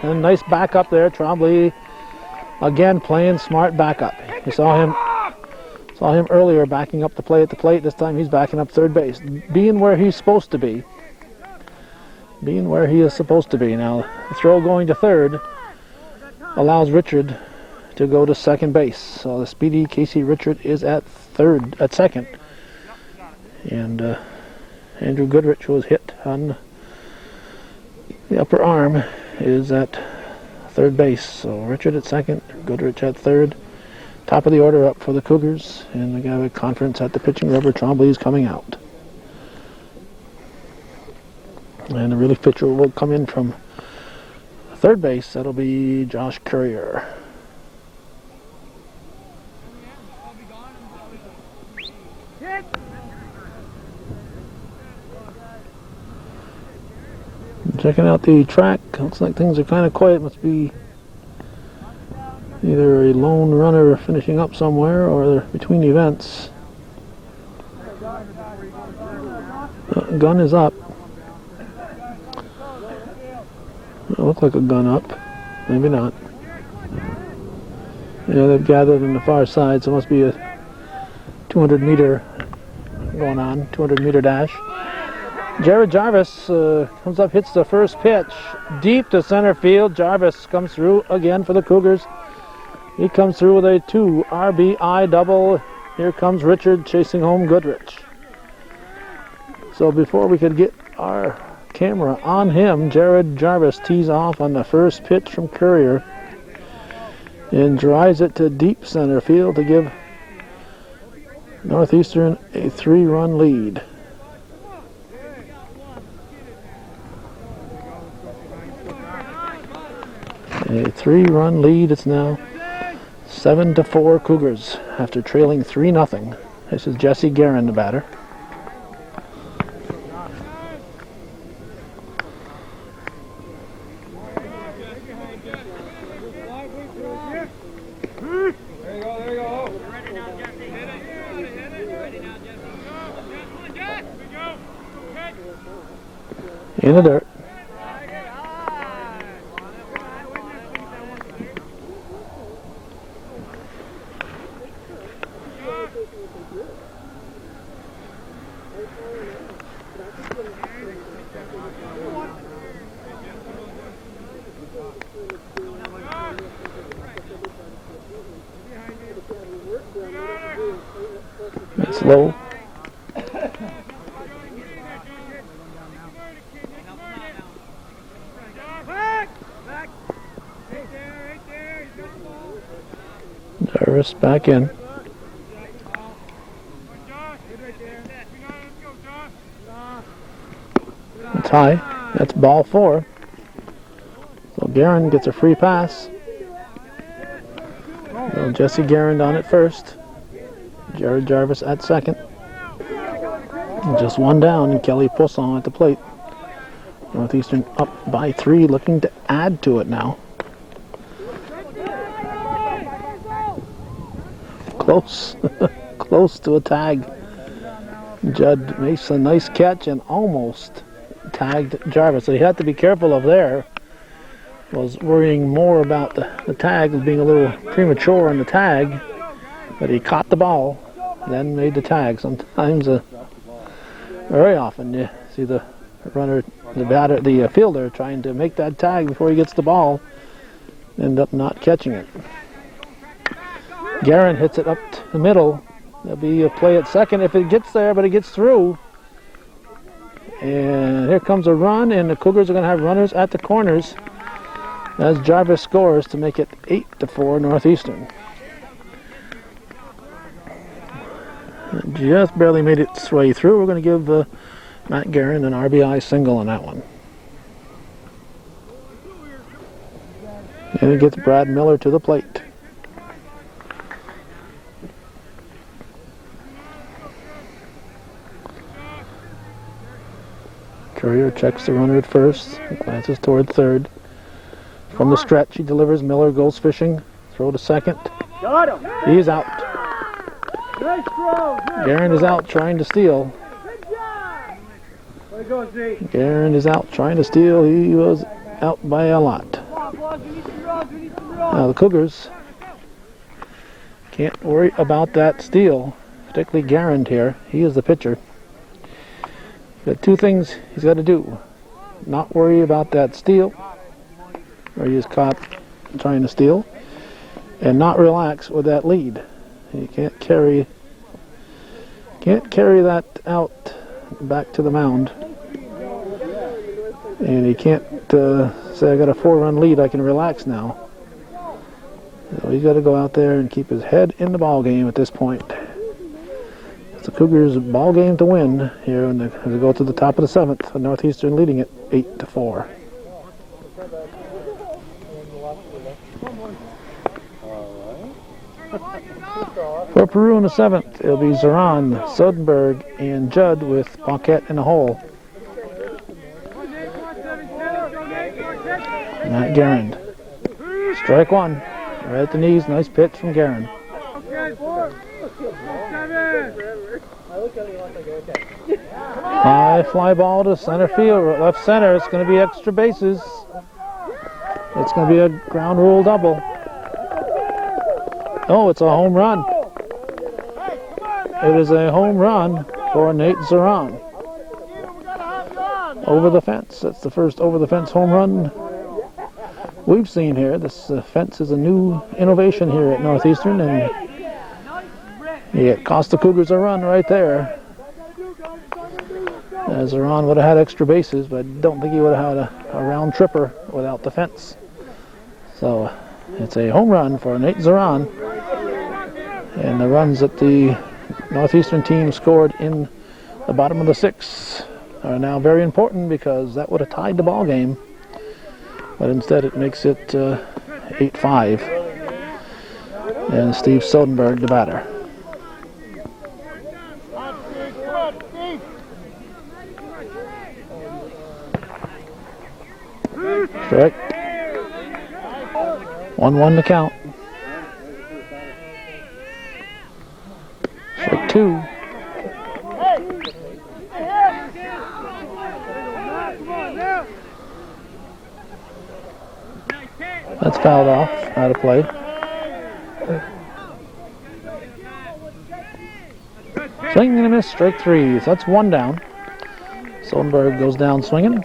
and nice backup there. Trombley again playing smart backup. You saw him earlier backing up the play at the plate. This time he's backing up third base, being where he's supposed to be. Being where he is supposed to be. Now the throw going to third allows Richard to go to second base. So the speedy Casey Richard is at second, and Andrew Goodrich, who was hit on the upper arm, is at third base. So Richard at second, Goodrich at third. Top of the order up for the Cougars, and we got a conference at the pitching rubber. Trombley is coming out, and the relief pitcher will come in from third base. That'll be Josh Courier. Checking out the track. Looks like things are kind of quiet. Must be either a lone runner finishing up somewhere or they're between events. Gun is up. It looked like a gun up. Maybe not. Yeah, they've gathered on the far side, so it must be a 200 meter going on, 200 meter dash. Jared Jarvis comes up, hits the first pitch deep to center field. Jarvis comes through again for the Cougars. He comes through with a 2 RBI double. Here comes Richard chasing home Goodrich. So before we could get our camera on him, Jared Jarvis tees off on the first pitch from Courier and drives it to deep center field to give Northeastern a 3-run lead. A 3-run lead. It's now 7-4 Cougars after trailing 3-0. This is Jesse Guerin, the batter. In the dirt. It's low. Jarvis back in. It's high. That's ball 4. So Guerin gets a free pass. So Jesse Guerin on it first. Jared Jarvis at second. And just one down, and Kelly Poisson at the plate. Northeastern up by 3, looking to add to it now. Close. Close to a tag. Judd makes a nice catch and almost tagged Jarvis. So he had to be careful of there. was worrying more about the tag, being a little premature on the tag, but he caught the ball, then made the tag. Sometimes, very often, you see the runner, the fielder trying to make that tag before he gets the ball, end up not catching it. Guerin hits it up the middle. There'll be a play at second if it gets there, but it gets through. And here comes a run, and the Cougars are going to have runners at the corners as Jarvis scores to make it 8-4 Northeastern. Just barely made its way through. We're going to give Matt Guerin an RBI single on that one. And it gets Brad Miller to the plate. Courier checks the runner at first, glances toward third. From the stretch, he delivers. Miller goes fishing. Throw to second. He's out. Guerin is out trying to steal. Guerin is out trying to steal. He was out by a lot. Now the Cougars can't worry about that steal, particularly Guerin here. He is the pitcher. Got two things he's got to do. Not worry about that steal, where he is caught trying to steal, and not relax with that lead. He can't carry that out back to the mound. And he can't say, I got a 4-run lead, I can relax now. So he's got to go out there and keep his head in the ball game at this point. It's the Cougars' ball game to win here as they go to the top of the 7th. Northeastern leading it 8-4. For Peru in the 7th, it'll be Zoran, Sodenberg, and Judd with Paquette in the hole. Matt Guerin. Strike one. Right at the knees. Nice pitch from Guerin. High fly ball to center field, left center. It's going to be extra bases. It's going to be a ground rule double. Oh, it's a home run. It is a home run for Nate Zoran. Over the fence. That's the first over the fence home run we've seen here. This fence is a new innovation here at Northeastern, and it cost the Cougars a run right there. Zoran would have had extra bases, but I don't think he would have had a round tripper without the fence. So it's a home run for Nate Zoran. And the runs that the Northeastern team scored in the bottom of the 6th are now very important, because that would have tied the ball game. But instead it makes it 8-5. And Steve Sodenberg, the batter. Strike. 1-1 to count. Strike 2. That's fouled off, out of play. Swing and a miss, strike 3. So that's 1 down. Sodenberg goes down swinging.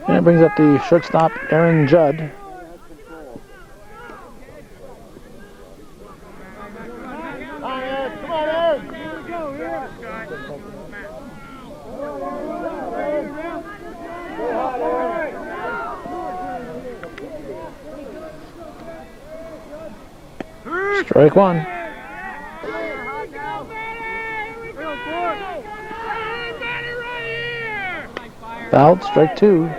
And it brings up the shortstop, Aaron Judd. Strike 1. Fouled, strike 2.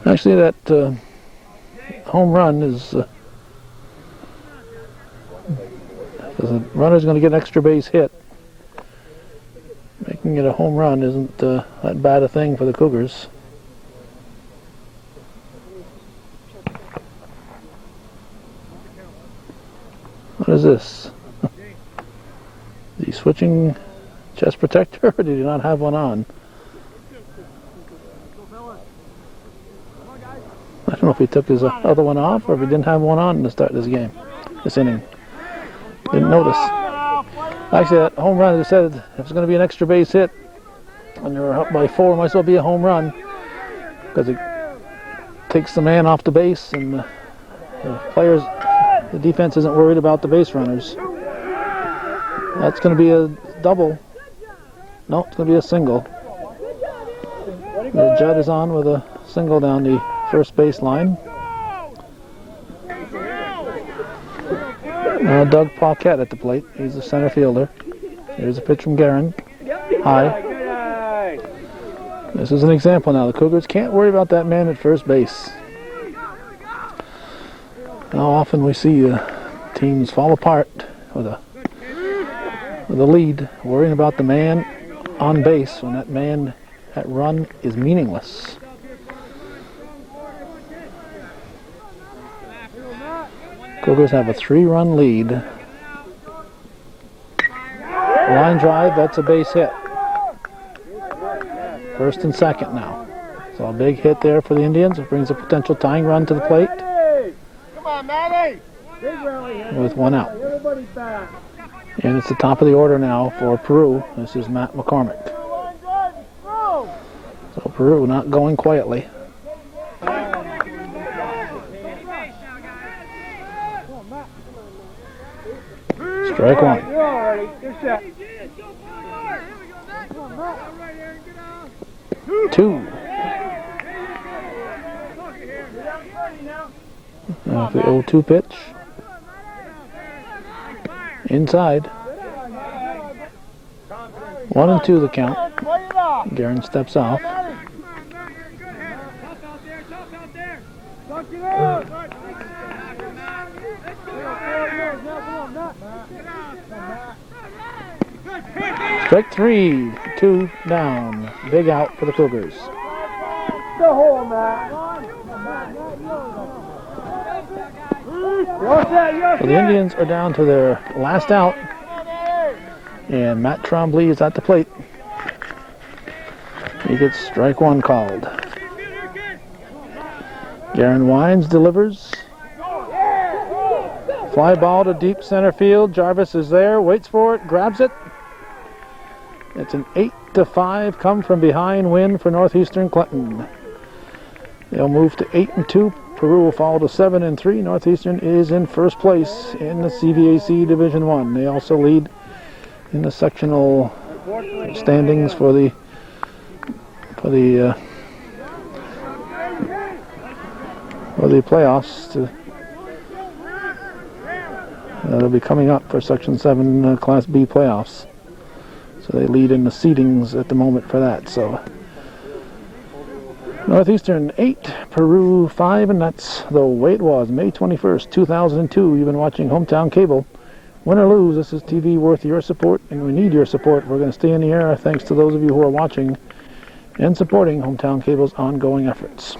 Actually, that home run is the runner's going to get an extra base hit. Making it a home run isn't that bad a thing for the Cougars. What is this? Is he switching chest protector, or did he not have one on? know if he took his other one off or if he didn't have one on to start this game, this inning. Didn't notice. Actually, that home run, as I said, if it's going to be an extra base hit, when you're up by 4, it might as well be a home run because it takes the man off the base and the players, the defense isn't worried about the base runners. That's going to be a double. No, it's going to be a single. The Judd is on with a single down the first base line. Doug Paquette at the plate. He's the center fielder. Here's a pitch from Guerin. High. This is an example now. The Cougars can't worry about that man at first base. How often we see teams fall apart with a lead, worrying about the man on base when that man, that run is meaningless. Cougars have a 3-run lead. Line drive, that's a base hit. First and second now. So a big hit there for the Indians. It brings a potential tying run to the plate. Come on, Matty. With one out. And it's the top of the order now for Peru. This is Matt McCormick. So Peru not going quietly. Strike one. 2. Now the 0-2 pitch. Inside. 1-2 the count. Guerin steps off. Strike 3, 2 down. Big out for the Cougars. So the Indians are down to their last out, and Matt Trombley is at the plate. He gets strike 1 called. Guerin Wines delivers. Fly ball to deep center field. Jarvis is there, waits for it, grabs it. It's an 8-5 come from behind win for Northeastern Clinton. They'll move to 8-2. Peru will fall to 7-3. Northeastern is in first place in the CVAC Division 1. They also lead in the sectional standings for the playoffs. They'll be coming up for Section 7 Class B playoffs. So they lead in the seedings at the moment for that. So Northeastern 8, Peru 5, and that's the way it was, May 21st, 2002. You've been watching Hometown Cable. Win or lose, this is TV worth your support, and we need your support. We're going to stay in the air thanks to those of you who are watching and supporting Hometown Cable's ongoing efforts.